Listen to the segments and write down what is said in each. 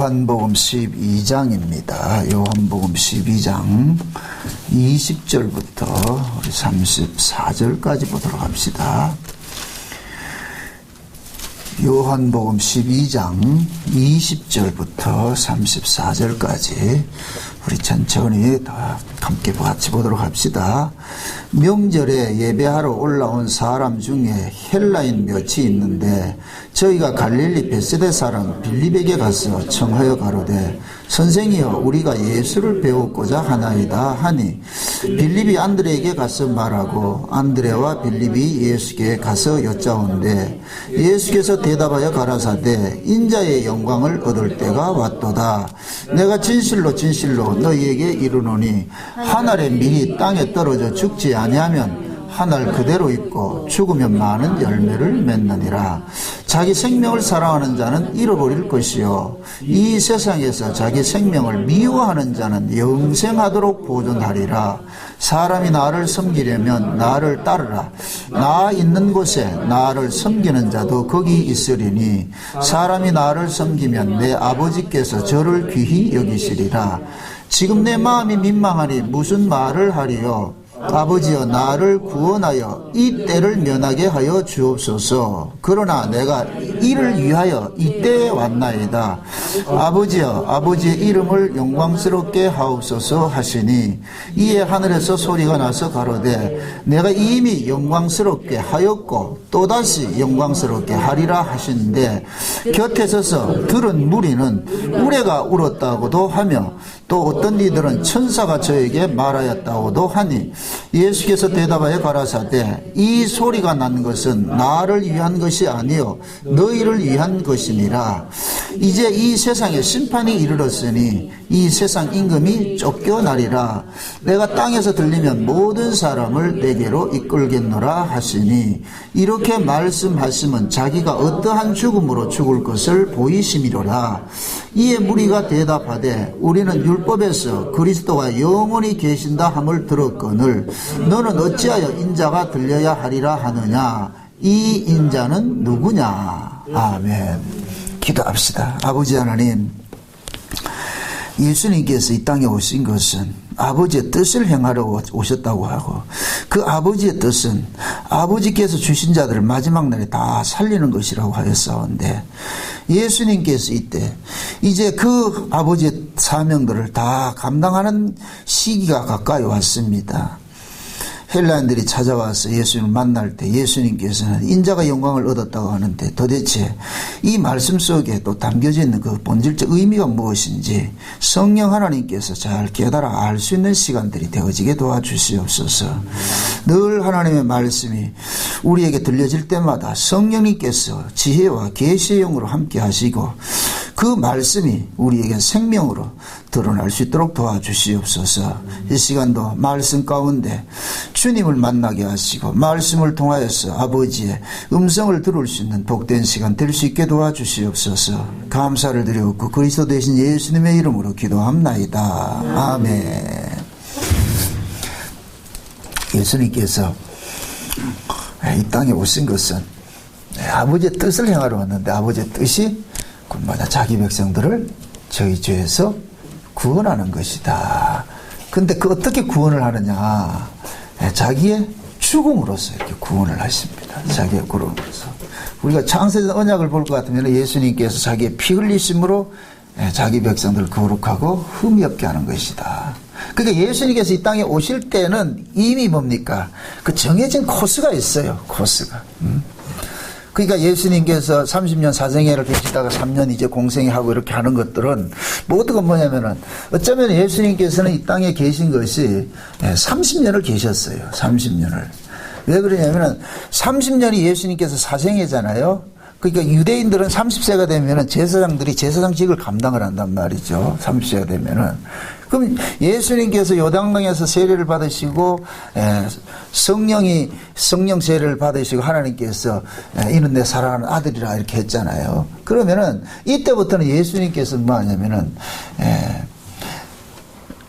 요한복음 12장입니다. 요한복음 12장 20절부터 우리 34절까지 보도록 합시다. 요한복음 12장 20절부터 34절까지 우리 천천히 다 함께 같이 보도록 합시다. 명절에 예배하러 올라온 사람 중에 헬라인 몇이 있는데 저희가 갈릴리 베세다 사람 빌립에게 가서 청하여 가로되 선생이여 우리가 예수를 배우고자 하나이다 하니 빌립이 안드레에게 가서 말하고 안드레와 빌립이 예수께 가서 여짜온대 예수께서 대답하여 가라사대 인자의 영광을 얻을 때가 왔도다. 내가 진실로 너희에게 이르노니 한 알의 밀이 땅에 떨어져 죽지 아니하면 한 알 그대로 있고 죽으면 많은 열매를 맺느니라. 자기 생명을 사랑하는 자는 잃어버릴 것이요 이 세상에서 자기 생명을 미워하는 자는 영생하도록 보존하리라. 사람이 나를 섬기려면 나를 따르라. 나 있는 곳에 나를 섬기는 자도 거기 있으리니 사람이 나를 섬기면 내 아버지께서 저를 귀히 여기시리라. 지금 내 마음이 민망하니 무슨 말을 하리요. 아버지여 나를 구원하여 이 때를 면하게 하여 주옵소서. 그러나 내가 이를 위하여 이 때에 왔나이다. 아버지여 아버지의 이름을 영광스럽게 하옵소서 하시니 이에 하늘에서 소리가 나서 가로되 내가 이미 영광스럽게 하였고 또다시 영광스럽게 하리라 하시는데 곁에 서서 들은 무리는 우레가 울었다고도 하며 또 어떤 이들은 천사가 저에게 말하였다고도 하니 예수께서 대답하여 가라사대 이 소리가 난 것은 나를 위한 것이 아니요 너희를 위한 것이니라. 이제 이 세상에 심판이 이르렀으니 이 세상 임금이 쫓겨나리라. 내가 땅에서 들리면 모든 사람을 내게로 이끌겠노라 하시니 이렇게 말씀하시면 자기가 어떠한 죽음으로 죽을 것을 보이심이로라. 이에 무리가 대답하되 우리는 율법에서 그리스도가 영원히 계신다 함을 들었거늘 너는 어찌하여 인자가 들려야 하리라 하느냐. 이 인자는 누구냐. 아멘. 기도합시다. 아버지 하나님, 예수님께서 이 땅에 오신 것은 아버지의 뜻을 행하러 오셨다고 하고 그 아버지의 뜻은 아버지께서 주신 자들을 마지막 날에 다 살리는 것이라고 하였사온데 예수님께서 이때 이제 그 아버지의 사명들을 다 감당하는 시기가 가까이 왔습니다. 헬라인들이 찾아와서 예수님을 만날 때 예수님께서는 인자가 영광을 얻었다고 하는데 도대체 이 말씀 속에 또 담겨져 있는 그 본질적 의미가 무엇인지 성령 하나님께서 잘 깨달아 알 수 있는 시간들이 되어지게 도와주시옵소서. 늘 하나님의 말씀이 우리에게 들려질 때마다 성령님께서 지혜와 계시의 영으로 함께 하시고 그 말씀이 우리에게 생명으로 드러날 수 있도록 도와주시옵소서. 이 시간도 말씀 가운데 주님을 만나게 하시고 말씀을 통하여서 아버지의 음성을 들을 수 있는 복된 시간 될 수 있게 도와주시옵소서. 감사를 드리옵고 그리스도 되신 예수님의 이름으로 기도합나이다. 아멘. 예수님께서 이 땅에 오신 것은 아버지의 뜻을 행하러 왔는데 아버지의 뜻이 곧마다 자기 백성들을 저희 죄에서 구원하는 것이다. 근데 그 어떻게 구원을 하느냐. 자기의 죽음으로써 이렇게 구원을 하십니다. 자기의 구원으로서. 우리가 창세전 언약을 볼 것 같으면 예수님께서 자기의 피 흘리심으로 자기 백성들을 거룩하고 흠이 없게 하는 것이다. 그러니까 예수님께서 이 땅에 오실 때는 이미 뭡니까? 그 정해진 코스가 있어요. 코스가. 그러니까 예수님께서 30년 사생애를 계시다가 3년 이제 공생애하고 이렇게 하는 것들은 모두가 뭐냐면은 어쩌면 예수님께서는 이 땅에 계신 것이 30년을 계셨어요. 30년을. 왜 그러냐면은 30년이 예수님께서 사생애잖아요. 그러니까 유대인들은 30세가 되면은 제사장들이 제사장직을 감당을 한단 말이죠. 30세가 되면은. 그럼 예수님께서 요단강에서 세례를 받으시고 성령 세례를 받으시고 하나님께서 이는 내 사랑하는 아들이라 이렇게 했잖아요. 그러면은 이때부터는 예수님께서 뭐 하냐면은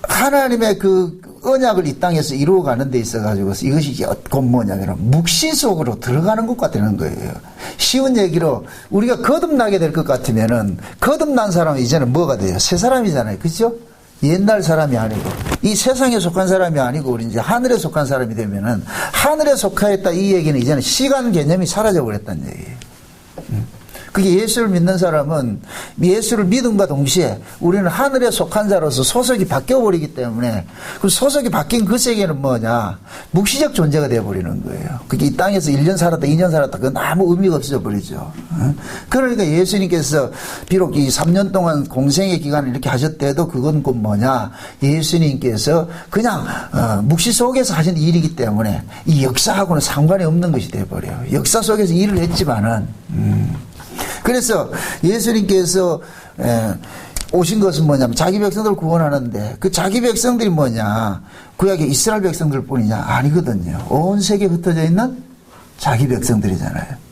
하나님의 그 언약을 이 땅에서 이루어가는 데 있어가지고 이것이 곧 뭐냐면 묵시 속으로 들어가는 것 같다는 거예요. 쉬운 얘기로 우리가 거듭나게 될 것 같으면은 거듭난 사람은 이제는 뭐가 돼요? 새 사람이잖아요. 그죠? 옛날 사람이 아니고 이 세상에 속한 사람이 아니고 우리 이제 하늘에 속한 사람이 되면은 하늘에 속하였다 이 얘기는 이제는 시간 개념이 사라져 버렸다는 얘기예요. 그게 예수를 믿는 사람은 예수를 믿음과 동시에 우리는 하늘에 속한 자로서 소속이 바뀌어버리기 때문에 그 소속이 바뀐 그 세계는 뭐냐 묵시적 존재가 되어버리는 거예요. 그게 이 땅에서 1년 살았다 2년 살았다 그건 아무 의미가 없어져 버리죠. 그러니까 예수님께서 비록 이 3년 동안 공생의 기간을 이렇게 하셨대도 그건 곧 뭐냐 예수님께서 그냥 묵시 속에서 하신 일이기 때문에 이 역사하고는 상관이 없는 것이 되어버려요. 역사 속에서 일을 했지만은 그래서 예수님께서 오신 것은 뭐냐면 자기 백성들을 구원하는데 그 자기 백성들이 뭐냐 구약의 이스라엘 백성들 뿐이냐 아니거든요. 온 세계에 흩어져 있는 자기 백성들이잖아요.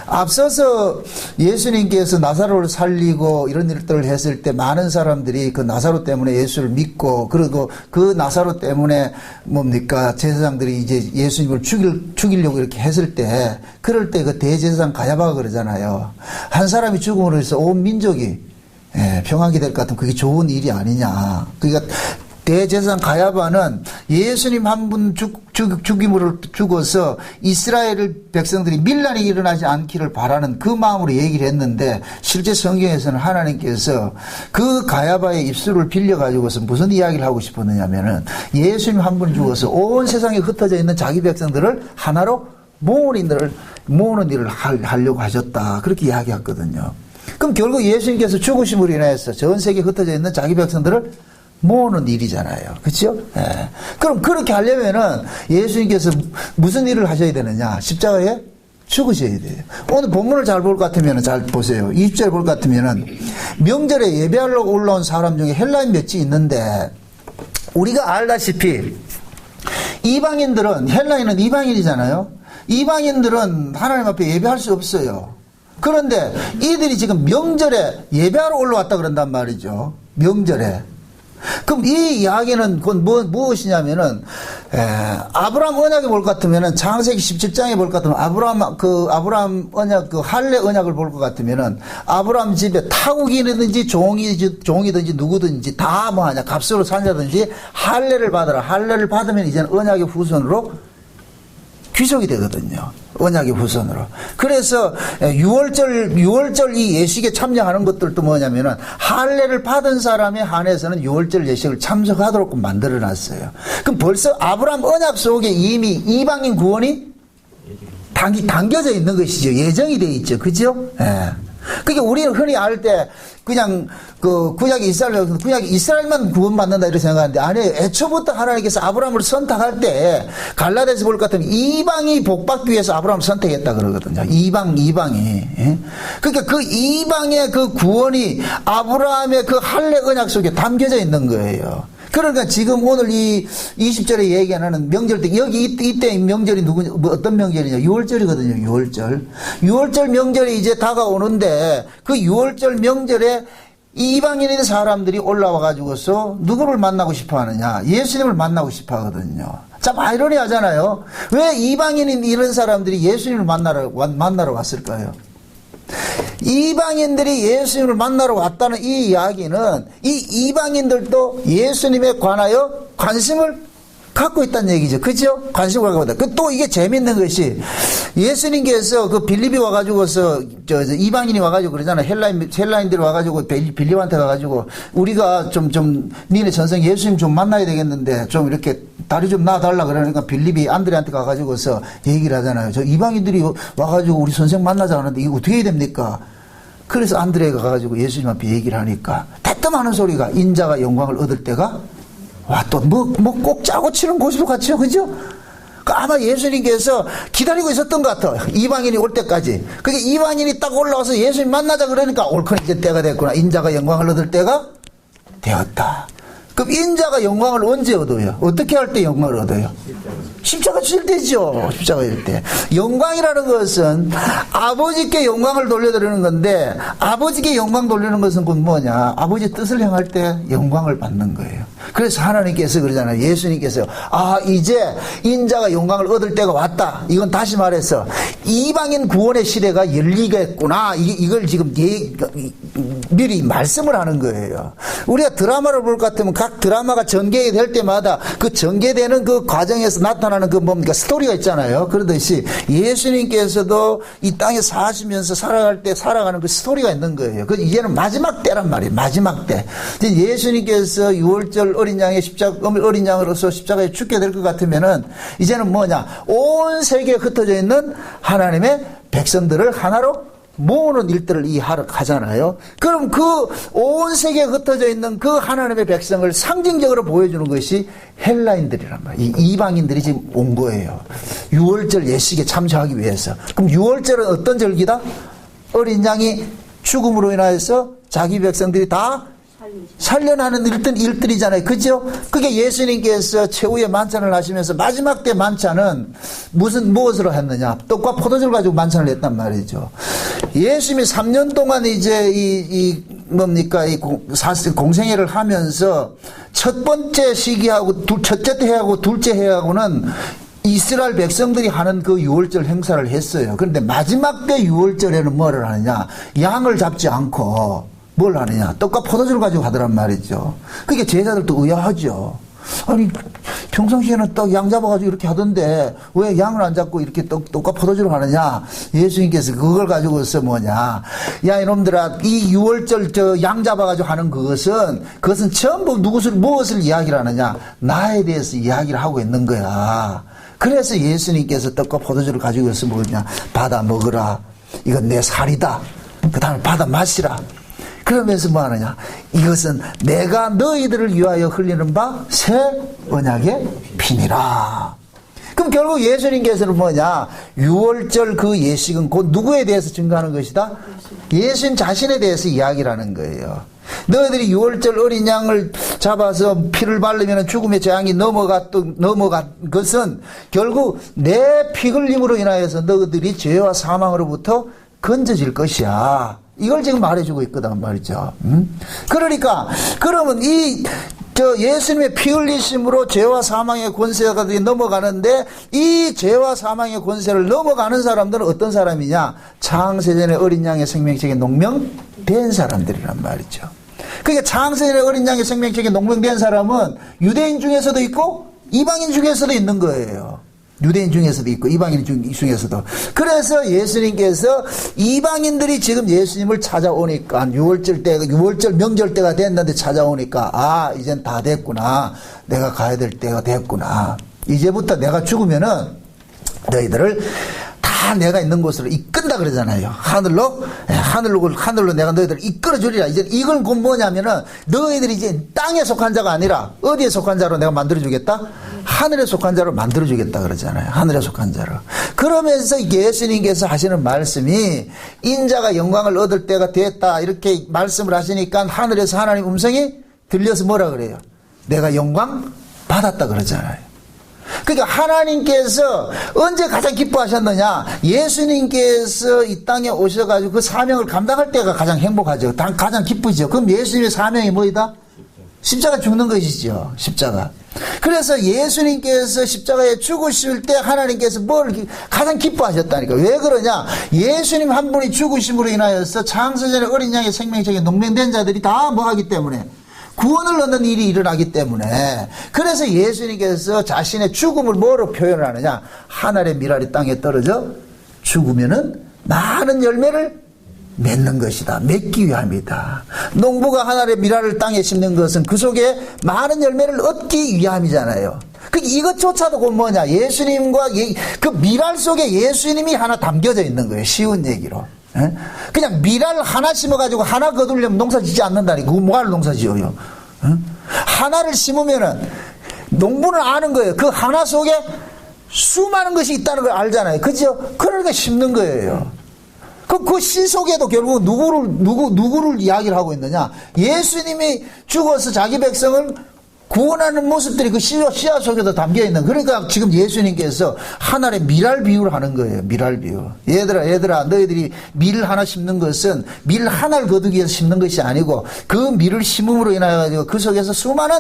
앞서서 예수님께서 나사로를 살리고 이런 일들을 했을 때 많은 사람들이 그 나사로 때문에 예수를 믿고 그리고 그 나사로 때문에 뭡니까 제사장들이 이제 예수님을 죽이려고 이렇게 했을 때 그럴 때 그 대제사장 가야바가 그러잖아요. 한 사람이 죽음으로 해서 온 민족이 평안이 될 것 같으면 그게 좋은 일이 아니냐. 그러니까 대제사장 가야바는 예수님 한 분 죽임으로 죽어서 이스라엘 백성들이 밀란이 일어나지 않기를 바라는 그 마음으로 얘기를 했는데 실제 성경에서는 하나님께서 그 가야바의 입술을 빌려가지고서 무슨 이야기를 하고 싶었느냐면은 예수님 한 분 죽어서 온 세상에 흩어져 있는 자기 백성들을 하나로 모으는 일을 하려고 하셨다. 그렇게 이야기했거든요. 그럼 결국 예수님께서 죽으심으로 인해서 전 세계에 흩어져 있는 자기 백성들을 모으는 일이잖아요. 그렇죠? 예. 그럼 그렇게 하려면은 예수님께서 무슨 일을 하셔야 되느냐? 십자가에 죽으셔야 돼요. 오늘 본문을 잘 볼 것 같으면 잘 보세요. 20절 볼 것 같으면은 명절에 예배하러 올라온 사람 중에 헬라인 몇이 있는데 우리가 알다시피 이방인들은 헬라인은 이방인이잖아요. 이방인들은 하나님 앞에 예배할 수 없어요. 그런데 이들이 지금 명절에 예배하러 올라왔다 그런단 말이죠. 명절에. 그럼 이 이야기는 그건 무엇이냐면은 아브라함 언약에 볼 것 같으면은 창세기 17장에 볼 것 같으면 아브라함 언약 그 할례 언약을 볼 것 같으면은 아브라함 집에 타국이든지 종이든지 누구든지 다 뭐하냐 값으로 살자든지 할례를 받아라. 할례를 받으면 이제는 언약의 후손으로 귀속이 되거든요. 언약의 후손으로. 그래서 6월절 이 예식에 참여하는 것들도 뭐냐면은 할례를 받은 사람에 한해서는 6월절 예식을 참석하도록 만들어 놨어요. 그럼 벌써 아브라함 언약 속에 이미 이방인 구원이 담겨져 있는 것이죠. 예정이 돼 있죠. 그죠? 예. 그러니까 우리는 흔히 알 때 그냥 그 구약의 이스라엘만 구원받는다 이렇게 생각하는데 아니에요. 애초부터 하나님께서 아브라함을 선택할 때 갈라디아서 볼 것 같으면 이방이 복받기 위해서 아브라함을 선택했다 그러거든요. 이방이. 예? 그러니까 그 이방의 그 구원이 아브라함의 그 할례 언약 속에 담겨져 있는 거예요. 그러니까 지금 오늘 이 20절에 얘기하는 명절 때 여기 이때 명절이 어떤 명절이냐 6월절이거든요. 6월절 명절이 이제 다가오는데 그 6월절 명절에 이방인의 사람들이 올라와 가지고서 누구를 만나고 싶어 하느냐 예수님을 만나고 싶어 하거든요. 참 아이러니하잖아요. 왜 이방인인 이런 사람들이 예수님을 만나러 왔을까요? 이방인들이 예수님을 만나러 왔다는 이 이야기는 이 이방인들도 예수님에 관하여 관심을 갖고 있다는 얘기죠. 그죠? 관심을 갖고 있다. 또 이게 재밌는 것이 예수님께서 그 빌립이 와가지고서 이방인이 와가지고 그러잖아요. 헬라인들이 와가지고 빌립한테 가가지고 우리가 좀 니네 전생 예수님 좀 만나야 되겠는데 좀 이렇게 다리 좀 놔달라 그러니까 빌립이 안드레한테 가가지고서 얘기를 하잖아요. 저 이방인들이 와가지고 우리 선생 만나자 하는데 이거 어떻게 해야 됩니까? 그래서 안드레가 가가지고 예수님 앞에 얘기를 하니까 따끔하는 소리가 인자가 영광을 얻을 때가 와, 또, 꼭 짜고 치는 고수도 같죠. 그죠? 아마 예수님께서 기다리고 있었던 것 같아. 이방인이 올 때까지. 그게 이방인이 딱 올라와서 예수님 만나자 그러니까 옳거니 이제 때가 됐구나. 인자가 영광을 얻을 때가 되었다. 그럼 인자가 영광을 언제 얻어요? 어떻게 할 때 영광을 얻어요? 십자가 질 때죠. 십자가 질 때. 영광이라는 것은 아버지께 영광을 돌려드리는 건데, 아버지께 영광 돌리는 것은 곧 뭐냐? 아버지 뜻을 행할 때 영광을 받는 거예요. 그래서 하나님께서 그러잖아요. 예수님께서 이제 인자가 영광을 얻을 때가 왔다. 이건 다시 말해서 이방인 구원의 시대가 열리겠구나. 이걸 지금 미리 말씀을 하는 거예요. 우리가 드라마를 볼 것 같으면 각 드라마가 전개될 때마다 그 전개되는 그 과정에서 나타나는 그 뭡니까? 스토리가 있잖아요. 그러듯이 예수님께서도 이 땅에 사시면서 살아갈 때 살아가는 그 스토리가 있는 거예요. 그 이제는 마지막 때란 말이에요. 마지막 때. 예수님께서 6월절 어린 양의 어린 양으로서 십자가에 죽게 될 것 같으면은 이제는 뭐냐? 온 세계에 흩어져 있는 하나님의 백성들을 하나로 모으는 일들을 하잖아요. 그럼 그 온 세계에 흩어져 있는 그 하나님의 백성을 상징적으로 보여주는 것이 헬라인들이란 말이에요. 이방인들이 지금 온 거예요. 6월절 예식에 참석하기 위해서. 그럼 6월절은 어떤 절기다? 어린 양이 죽음으로 인하여서 자기 백성들이 다 살려나는 일들이잖아요. 그죠? 그게 예수님께서 최후의 만찬을 하시면서 마지막 때 만찬은 무엇으로 했느냐? 떡과 포도주를 가지고 만찬을 했단 말이죠. 예수님이 3년 동안 이제 공생애를 하면서 첫 번째 시기하고 첫째 해하고 둘째 해하고는 이스라엘 백성들이 하는 그 유월절 행사를 했어요. 그런데 마지막 때 유월절에는 뭐를 하느냐? 양을 잡지 않고 뭘 하느냐? 떡과 포도주를 가지고 하더란 말이죠. 그게 제자들도 의아하죠. 아니, 평상시에는 떡 양 잡아가지고 이렇게 하던데 왜 양을 안 잡고 이렇게 떡과 포도주를 하느냐? 예수님께서 그걸 가지고서 뭐냐? 야, 이놈들아, 이 유월절 양 잡아가지고 하는 그것은 전부 무엇을 이야기를 하느냐? 나에 대해서 이야기를 하고 있는 거야. 그래서 예수님께서 떡과 포도주를 가지고 있어 뭐냐? 받아 먹으라. 이건 내 살이다. 그 다음에 받아 마시라. 그러면서 뭐 하느냐? 이것은 내가 너희들을 위하여 흘리는 바 새 언약의 피니라. 그럼 결국 예수님께서는 뭐냐? 6월절 그 예식은 곧 누구에 대해서 증거하는 것이다? 예수님 자신에 대해서 이야기를 하는 거예요. 너희들이 6월절 어린 양을 잡아서 피를 바르면 죽음의 재앙이 넘어간 것은 결국 내 피 흘림으로 인하여서 너희들이 죄와 사망으로부터 건져질 것이야. 이걸 지금 말해주고 있거든 말이죠. 그러니까 그러면 예수님의 피 흘리심으로 죄와 사망의 권세가 넘어가는데 이 죄와 사망의 권세를 넘어가는 사람들은 어떤 사람이냐? 창세전의 어린 양의 생명책에 농명된 사람들이란 말이죠. 그러니까 창세전의 어린 양의 생명책에 농명된 사람은 유대인 중에서도 있고 이방인 중에서도 있는 거예요. 유대인 중에서도 있고 이방인 중에서도. 그래서 예수님께서 이방인들이 지금 예수님을 찾아오니까 6월절 명절 때가 됐는데 찾아오니까 이젠 다 됐구나. 내가 가야 될 때가 됐구나. 이제부터 내가 죽으면은 너희들을 다 내가 있는 곳으로 이끈다 그러잖아요. 하늘로 내가 너희들을 이끌어 주리라. 이제 이건 곧 뭐냐면은 너희들이 이제 땅에 속한 자가 아니라 어디에 속한 자로 내가 만들어 주겠다? 하늘에 속한 자로 만들어 주겠다 그러잖아요. 하늘에 속한 자로. 그러면서 예수님께서 하시는 말씀이 인자가 영광을 얻을 때가 됐다 이렇게 말씀을 하시니까 하늘에서 하나님 음성이 들려서 뭐라 그래요? 내가 영광 받았다 그러잖아요. 그러니까 하나님께서 언제 가장 기뻐하셨느냐? 예수님께서 이 땅에 오셔가지고 그 사명을 감당할 때가 가장 행복하죠. 가장 기쁘죠. 그럼 예수님의 사명이 뭐이다? 십자가 죽는 것이죠. 십자가. 그래서 예수님께서 십자가에 죽으실 때 하나님께서 뭘 가장 기뻐하셨다니까. 왜 그러냐? 예수님 한 분이 죽으심으로 인하여서 창세전의 어린 양의 생명책에 농명된 자들이 다 뭐하기 때문에 구원을 얻는 일이 일어나기 때문에. 그래서 예수님께서 자신의 죽음을 뭐로 표현을 하느냐? 하늘의 미랄이 땅에 떨어져 죽으면은 많은 열매를 맺는 것이다. 맺기 위함이다. 농부가 하늘의 미랄을 땅에 심는 것은 그 속에 많은 열매를 얻기 위함이잖아요. 이것조차도 곧 뭐냐? 예수님과 그 미랄 속에 예수님이 하나 담겨져 있는 거예요. 쉬운 얘기로. 그냥 미랄 하나 심어가지고 하나 거두려면 농사 짓지 않는다니까. 그거 뭐하러 농사 지어요? 하나를 심으면은 농부는 아는 거예요. 그 하나 속에 수많은 것이 있다는 걸 알잖아요. 그죠? 그러니까 심는 거예요. 그 씨 속에도 결국 누구를 이야기를 하고 있느냐? 예수님이 죽어서 자기 백성을 구원하는 모습들이 그 씨앗 속에도 담겨 있는. 그러니까 지금 예수님께서 하나의 밀알 비유를 하는 거예요. 밀알 비유. 얘들아, 너희들이 밀 하나 심는 것은 밀 하나를 거두기 위해서 심는 것이 아니고 그 밀을 심음으로 인하여 그 속에서 수많은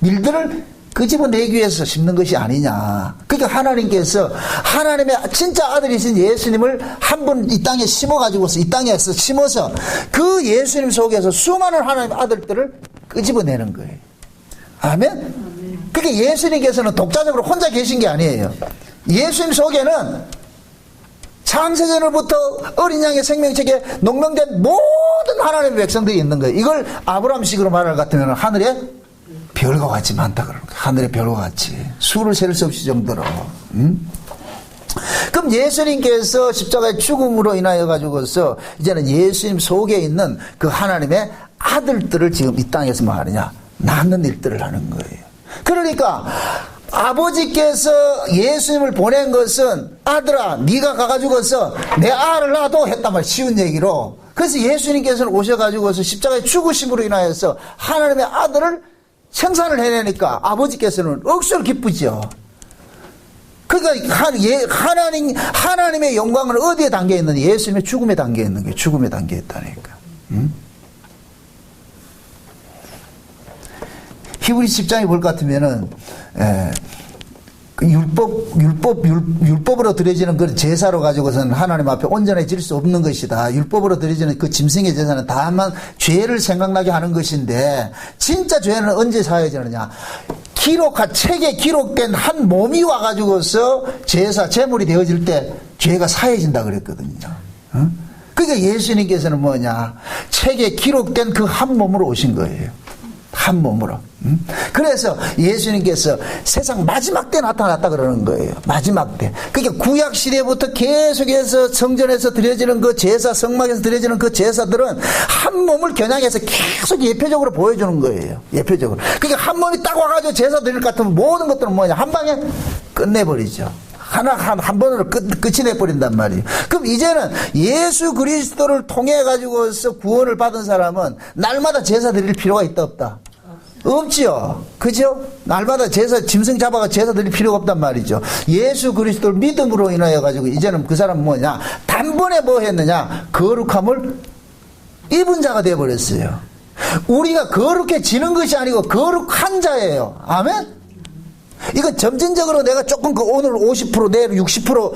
밀들을 끄집어내기 위해서 심는 것이 아니냐. 그러니까 하나님께서 하나님의 진짜 아들이신 예수님을 한 분 이 땅에 심어가지고서 이 땅에서 심어서 그 예수님 속에서 수많은 하나님의 아들들을 끄집어내는 거예요. 아멘? 그러니까 예수님께서는 독자적으로 혼자 계신 게 아니에요. 예수님 속에는 창세전부터 어린 양의 생명책에 농명된 모든 하나님의 백성들이 있는 거예요. 이걸 아브라함식으로 말할 것 같으면 하늘에 별과 같이 많다 그러는 거예요. 하늘의 별과 같이 수를 셀 수 없이 정도로. 그럼 예수님께서 십자가의 죽음으로 인하여 가지고서 이제는 예수님 속에 있는 그 하나님의 아들들을 지금 이 땅에서 뭐 하느냐, 낳는 일들을 하는 거예요. 그러니까 아버지께서 예수님을 보낸 것은 아들아 네가 가가지고서 내 알을 낳아도 했단 말이에요. 쉬운 얘기로. 그래서 예수님께서는 오셔가지고서 십자가의 죽으심으로 인하여서 하나님의 아들을 생산을 해내니까 아버지께서는 억수로 기쁘죠. 그러니까 하나님의 영광은 어디에 담겨 있느냐? 예수님의 죽음에 담겨 있는 거예요. 죽음에 담겨 있다니까. 히브리 10장에 볼 것 같으면은 율법으로 드려지는 그 제사로 가지고서는 하나님 앞에 온전해질 수 없는 것이다. 율법으로 드려지는 그 짐승의 제사는 다만 죄를 생각나게 하는 것인데 진짜 죄는 언제 사해지느냐? 책에 기록된 한 몸이 와가지고서 제물이 되어질 때 죄가 사해진다 그랬거든요. 그러니까 예수님께서는 뭐냐? 책에 기록된 그 한 몸으로 오신 거예요. 한 몸으로. 그래서 예수님께서 세상 마지막 때 나타났다 그러는 거예요. 마지막 때. 그러니까 구약 시대부터 계속해서 성전에서 드려지는 그 제사, 성막에서 드려지는 그 제사들은 한 몸을 겨냥해서 계속 예표적으로 보여주는 거예요. 예표적으로. 그러니까 한 몸이 딱 와가지고 제사 드릴 것 같으면 모든 것들은 뭐냐? 한 방에 끝내버리죠. 한 번으로 끝이 내버린단 말이에요. 그럼 이제는 예수 그리스도를 통해 가지고서 구원을 받은 사람은 날마다 제사 드릴 필요가 있다 없다? 없지요. 그죠? 날마다 짐승 잡아가 제사 드릴 필요가 없단 말이죠. 예수 그리스도를 믿음으로 인하여 가지고 이제는 그 사람은 뭐냐? 단번에 뭐 했느냐? 거룩함을 입은 자가 되어버렸어요. 우리가 거룩해지는 것이 아니고 거룩한 자예요. 아멘? 이거 점진적으로 내가 조금 오늘 50% 내일 60%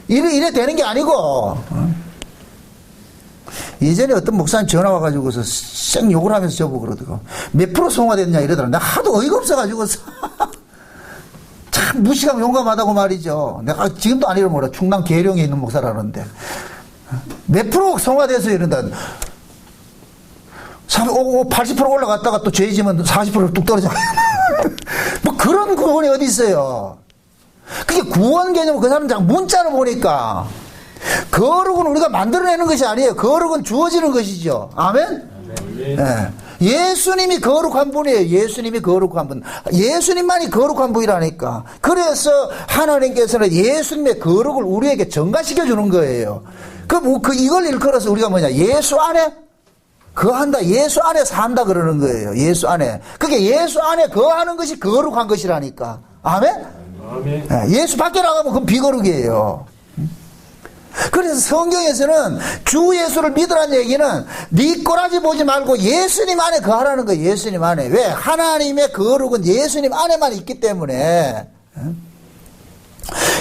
이래 되는 게 아니고. 예전에 어떤 목사님 전화 와가지고서 쌩 욕을 하면서 저보고 그러더라고. 몇 프로 성화됐냐 이러더라고. 내가 하도 어이가 없어가지고서 참 무식하고 용감하다고 말이죠. 내가 지금도 안 잃어버려. 충남 계룡에 있는 목사라는데 몇 프로 성화돼서 이런다. 80% 올라갔다가 또 죄지면 40% 뚝 떨어져. 뭐 그런 구원이 어디 있어요. 그게 구원 개념은 그 사람 문자로 보니까 거룩은 우리가 만들어내는 것이 아니에요. 거룩은 주어지는 것이죠. 아멘? 네. 예수님이 거룩한 분이에요. 예수님이 거룩한 분. 예수님만이 거룩한 분이라니까. 그래서 하나님께서는 예수님의 거룩을 우리에게 전가시켜 주는 거예요. 그럼 이걸 일컬어서 우리가 뭐냐? 예수 안에 거한다. 예수 안에 산다 그러는 거예요. 예수 안에. 그게 예수 안에 거하는 것이 거룩한 것이라니까. 아멘? 아멘. 예수 밖에 나가면 그건 비거룩이에요. 그래서 성경에서는 주 예수를 믿으라는 얘기는 네 꼬라지 보지 말고 예수님 안에 거하라는 거예요. 예수님 안에. 왜? 하나님의 거룩은 예수님 안에만 있기 때문에.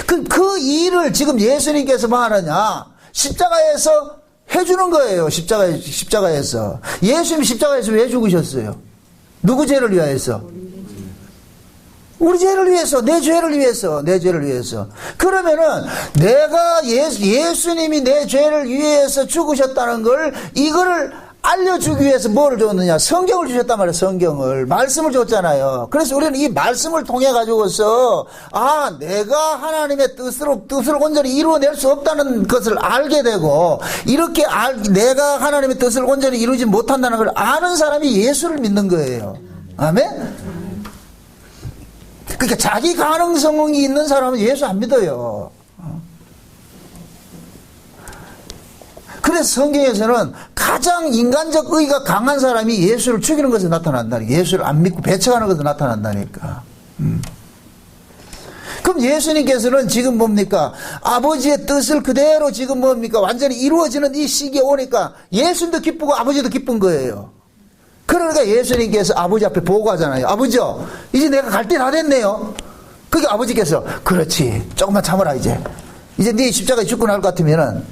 그 일을 지금 예수님께서 뭐 하느냐? 십자가에서 해주는 거예요. 십자가에서. 예수님 십자가에서 왜 죽으셨어요? 누구 죄를 위하여서? 우리 죄를 위해서, 내 죄를 위해서. 그러면은 내가 예수님이 내 죄를 위해서 죽으셨다는 걸 이거를 알려주기 위해서 뭐를 줬느냐? 성경을 주셨단 말이에요. 성경을. 말씀을 줬잖아요. 그래서 우리는 이 말씀을 통해 가지고서 내가 하나님의 뜻을 온전히 이루어낼 수 없다는 것을 알게 되고 이렇게 내가 하나님의 뜻을 온전히 이루지 못한다는 걸 아는 사람이 예수를 믿는 거예요. 아멘? 그러니까 자기 가능성이 있는 사람은 예수 안 믿어요. 그래서 성경에서는 가장 인간적 의가 강한 사람이 예수를 죽이는 것에 나타난다니까. 예수를 안 믿고 배척하는 것에 나타난다니까. 그럼 예수님께서는 지금 뭡니까? 아버지의 뜻을 그대로 지금 뭡니까? 완전히 이루어지는 이 시기에 오니까 예수님도 기쁘고 아버지도 기쁜 거예요. 그러니까 예수님께서 아버지 앞에 보고하잖아요. 아버지요, 이제 내가 갈 때 다 됐네요. 그게 아버지께서 그렇지, 조금만 참아라. 이제 네 십자가에 죽고 날 것 같으면은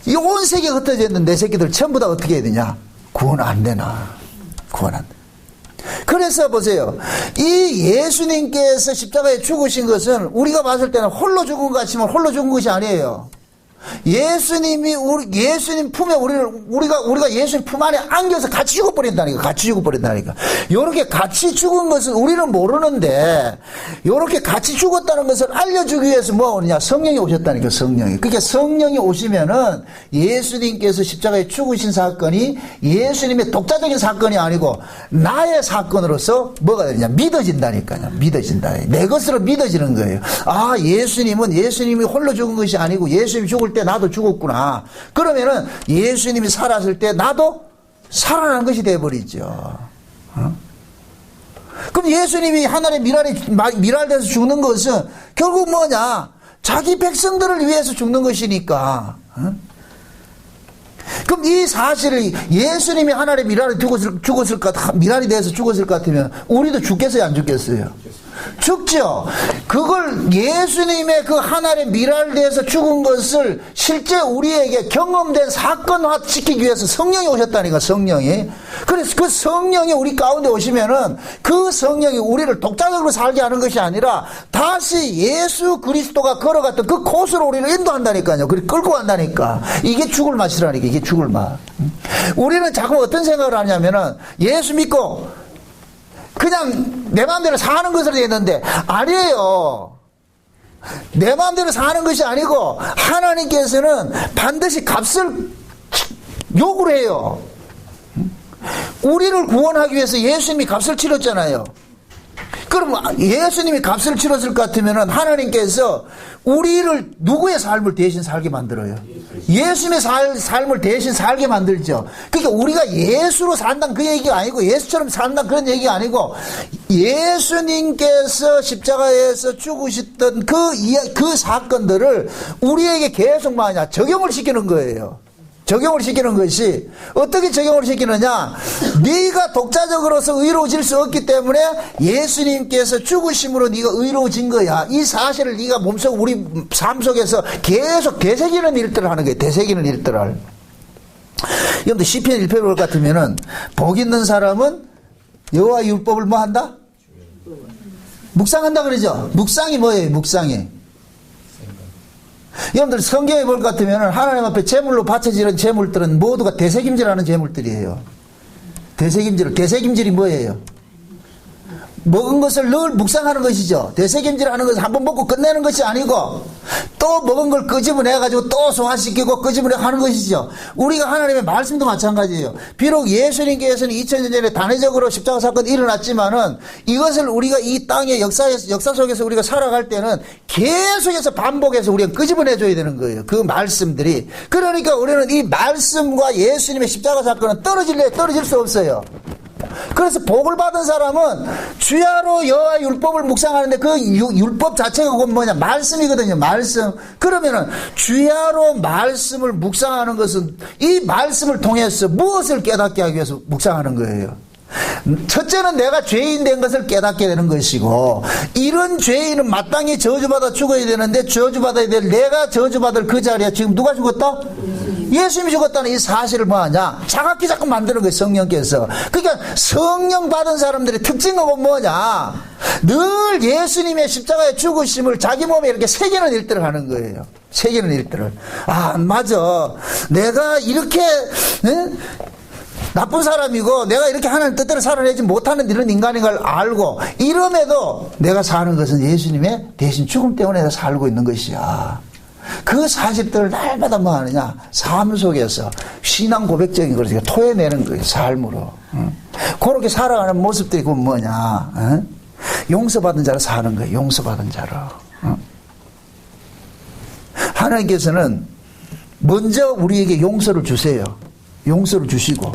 이 온 세계가 흩어져 있는 내 새끼들 전부 다 어떻게 해야 되냐? 구원 안 되나? 구원 안 돼. 그래서 보세요. 이 예수님께서 십자가에 죽으신 것은 우리가 봤을 때는 홀로 죽은 것 같지만 홀로 죽은 것이 아니에요. 예수님이 예수님 품에 우리가 예수님 품 안에 안겨서 같이 죽어버린다니까. 같이 죽어버린다니까. 요렇게 같이 죽은 것은 우리는 모르는데, 요렇게 같이 죽었다는 것을 알려주기 위해서 뭐가 오느냐? 성령이 오셨다니까. 성령이. 그러니까 성령이 오시면은 예수님께서 십자가에 죽으신 사건이 예수님의 독자적인 사건이 아니고 나의 사건으로서 뭐가 되냐? 믿어진다니까요. 믿어진다. 내 것으로 믿어지는 거예요. 아, 예수님이 홀로 죽은 것이 아니고 예수님이 죽을 때 나도 죽었구나. 그러면은 예수님이 살았을 때 나도 살아난 것이 되어버리죠. 그럼 예수님이 하나님의 미랄돼서 죽는 것은 결국 뭐냐? 자기 백성들을 위해서 죽는 것이니까. 그럼 이 사실을 예수님이 하나님의 미랄이 돼서 죽었을 것 같으면 우리도 죽겠어요, 안 죽겠어요? 죽죠. 그걸 예수님의 그 하나님의 미랄돼서 죽은 것을 실제 우리에게 경험된 사건화 시키기 위해서 성령이 오셨다니까. 성령이. 그래서 그 성령이 우리 가운데 오시면은 그 성령이 우리를 독자적으로 살게 하는 것이 아니라 다시 예수 그리스도가 걸어갔던 그 코스로 우리를 인도한다니까요. 그리고 끌고 간다니까. 이게 죽을 맛이라니까. 이게 죽을 맛. 우리는 자꾸 어떤 생각을 하냐면은 예수 믿고 그냥 내 마음대로 사는 것으로 되어 있는데 아니에요. 내 마음대로 사는 것이 아니고 하나님께서는 반드시 값을 요구를 해요. 우리를 구원하기 위해서 예수님이 값을 치렀잖아요. 그럼 예수님이 값을 치렀을 것 같으면 하나님께서 우리를 누구의 삶을 대신 살게 만들어요? 예수님의 삶을 대신 살게 만들죠. 그러니까 우리가 예수로 산다는 그 얘기가 아니고 예수처럼 산다는 그런 얘기가 아니고 예수님께서 십자가에서 죽으셨던 그 사건들을 우리에게 계속 뭐하냐? 적용을 시키는 거예요. 적용을 시키는 것이 어떻게 적용을 시키느냐? 네가 독자적으로서 의로워질 수 없기 때문에 예수님께서 죽으심으로 네가 의로워진 거야. 이 사실을 네가 몸속 우리 삶 속에서 계속 되새기는 일들을 하는 거예요. 되새기는 일들을. 여러분들 시편 1편을 같으면은 복 있는 사람은 여호와 율법을 뭐 한다? 묵상한다 그러죠. 묵상이 뭐예요? 묵상이. 여러분들 성경에 볼 것 같으면 하나님 앞에 제물로 바쳐지는 제물들은 모두가 되새김질하는 제물들이에요. 되새김질이 뭐예요? 먹은 것을 늘 묵상하는 것이죠. 되새김질하는 것은 한번 먹고 끝내는 것이 아니고 또 먹은 걸 끄집어내가지고 또 소화시키고 끄집어내 하는 것이죠. 우리가 하나님의 말씀도 마찬가지예요. 비록 예수님께서는 2000년 전에 단회적으로 십자가 사건이 일어났지만은 이것을 우리가 이 땅의 역사 속에서 우리가 살아갈 때는 계속해서 반복해서 우리가 끄집어내줘야 되는 거예요. 그 말씀들이. 그러니까 우리는 이 말씀과 예수님의 십자가 사건은 떨어질 수 없어요. 그래서 복을 받은 사람은 주야로 여호와 율법을 묵상하는데 그 율법 자체가 그건 뭐냐? 말씀이거든요. 말씀. 그러면은 주야로 말씀을 묵상하는 것은 이 말씀을 통해서 무엇을 깨닫게 하기 위해서 묵상하는 거예요. 첫째는 내가 죄인 된 것을 깨닫게 되는 것이고, 이런 죄인은 마땅히 저주받아 죽어야 되는데 저주받아야 될 내가 저주받을 그 자리에 지금 누가 죽었다? 예수님이 죽었다는 이 사실을 뭐하냐? 자각히 자꾸 만드는 거예요. 성령께서. 그러니까 성령 받은 사람들의 특징은 뭐냐? 늘 예수님의 십자가에 죽으심을 자기 몸에 이렇게 새기는 일들을 하는 거예요. 새기는 일들을. 아, 맞아. 내가 이렇게 나쁜 사람이고 내가 이렇게 하나님 뜻대로 살아내지 못하는 이런 인간인 걸 알고 이름에도 내가 사는 것은 예수님의 대신 죽음 때문에 내가 살고 있는 것이야. 그 사실들을 날마다 뭐 하느냐? 삶 속에서 신앙 고백적인 것을 토해내는 거예요. 삶으로. 그렇게 살아가는 모습들이 그건 뭐냐? 용서받은 자로 사는 거예요. 용서받은 자로. 하나님께서는 먼저 우리에게 용서를 주세요. 용서를 주시고.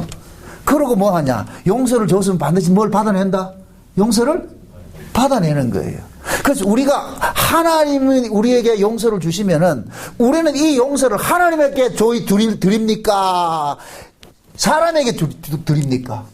그러고 뭐 하냐? 용서를 줬으면 반드시 뭘 받아낸다? 용서를 받아내는 거예요. 그래서 우리가 하나님이 우리에게 용서를 주시면은 우리는 이 용서를 하나님에게 드립니까? 사람에게 드립니까?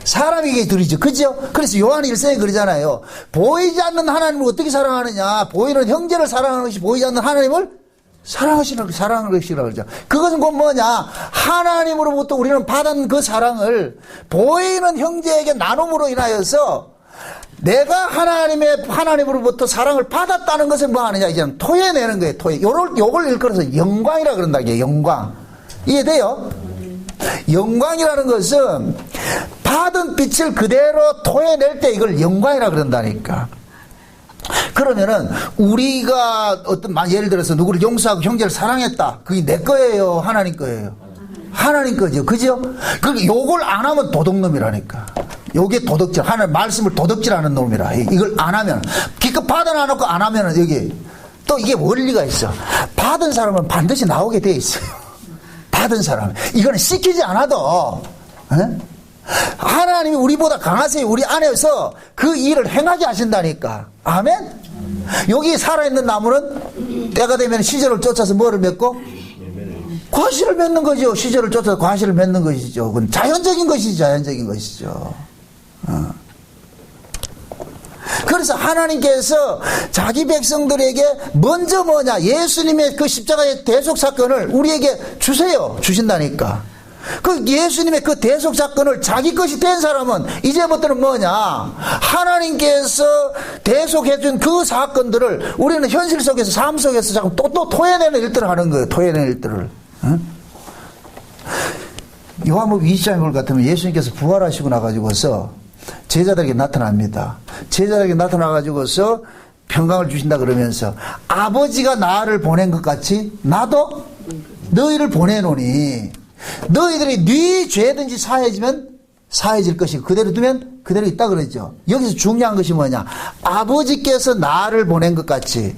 사람에게 드리죠. 그죠? 그래서 요한 1서에 그러잖아요. 보이지 않는 하나님을 어떻게 사랑하느냐? 보이는 형제를 사랑하는 것이 보이지 않는 하나님을 사랑하는 것이라고 그러죠. 그것은 곧 뭐냐? 하나님으로부터 우리는 받은 그 사랑을 보이는 형제에게 나눔으로 인하여서 내가 하나님으로부터 사랑을 받았다는 것을 뭐 하느냐? 이제 토해내는 거예요. 요걸 일컬어서 영광이라 그런다. 영광. 이해돼요? 영광이라는 것은 받은 빛을 그대로 토해낼 때 이걸 영광이라 그런다니까. 그러면은 우리가 예를 들어서 누구를 용서하고 형제를 사랑했다. 그게 내 거예요? 하나님 거예요? 하나님 거죠. 그죠? 요걸 안 하면 도둑놈이라니까. 요게 도덕질. 하나님 말씀을 도덕질하는 놈이라. 이걸 안 하면 기껏 받아놔놓고 안 하면은 여기 또 이게 원리가 있어. 받은 사람은 반드시 나오게 돼 있어요. 받은 사람. 이거는 시키지 않아도 하나님이 우리보다 강하세요. 우리 안에서 그 일을 행하게 하신다니까. 아멘? 여기 살아있는 나무는 때가 되면 시절을 쫓아서 뭐를 맺고? 과실을 맺는 거죠. 시절을 쫓아서 과실을 맺는 것이죠. 그건 자연적인 것이죠. 자연적인 것이죠. 그래서 하나님께서 자기 백성들에게 먼저 뭐냐? 예수님의 그 십자가의 대속 사건을 우리에게 주세요. 주신다니까. 그 예수님의 그 대속 사건을 자기 것이 된 사람은 이제부터는 뭐냐? 하나님께서 대속해준 그 사건들을 우리는 현실 속에서 삶 속에서 자꾸 또 토해내는 일들을 하는 거예요. 토해내는 일들을. 요한복음 20장 같으면 예수님께서 부활하시고 나가지고서 제자들에게 나타납니다. 제자들에게 나타나가지고서 평강을 주신다 그러면서 아버지가 나를 보낸 것 같이 나도 너희를 보내노니 너희들이 네 죄든지 사해지면 사해질 것이고 그대로 두면 그대로 있다 그러죠. 여기서 중요한 것이 뭐냐? 아버지께서 나를 보낸 것 같이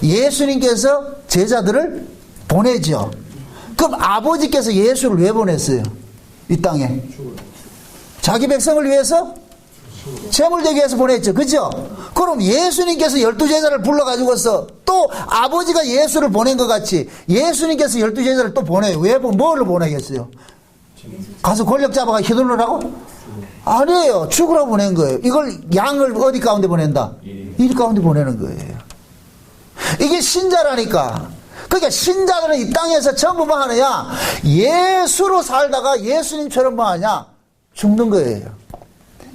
예수님께서 제자들을 보내죠. 그럼 아버지께서 예수를 왜 보냈어요? 이 땅에 자기 백성을 위해서 제물되기 위해서 보냈죠. 그죠? 그럼 예수님께서 12제자를 불러가지고서 또 아버지가 예수를 보낸 것 같이 예수님께서 12제자를 또 보내요. 왜, 뭐를 보내겠어요? 가서 권력 잡아가 휘둘러라고? 아니에요. 죽으라고 보낸 거예요. 이걸 양을 어디 가운데 보낸다? 일 가운데 보내는 거예요. 이게 신자라니까. 그러니까 신자들은 이 땅에서 전부 뭐 하느냐? 예수로 살다가 예수님처럼 뭐 하냐? 죽는 거예요.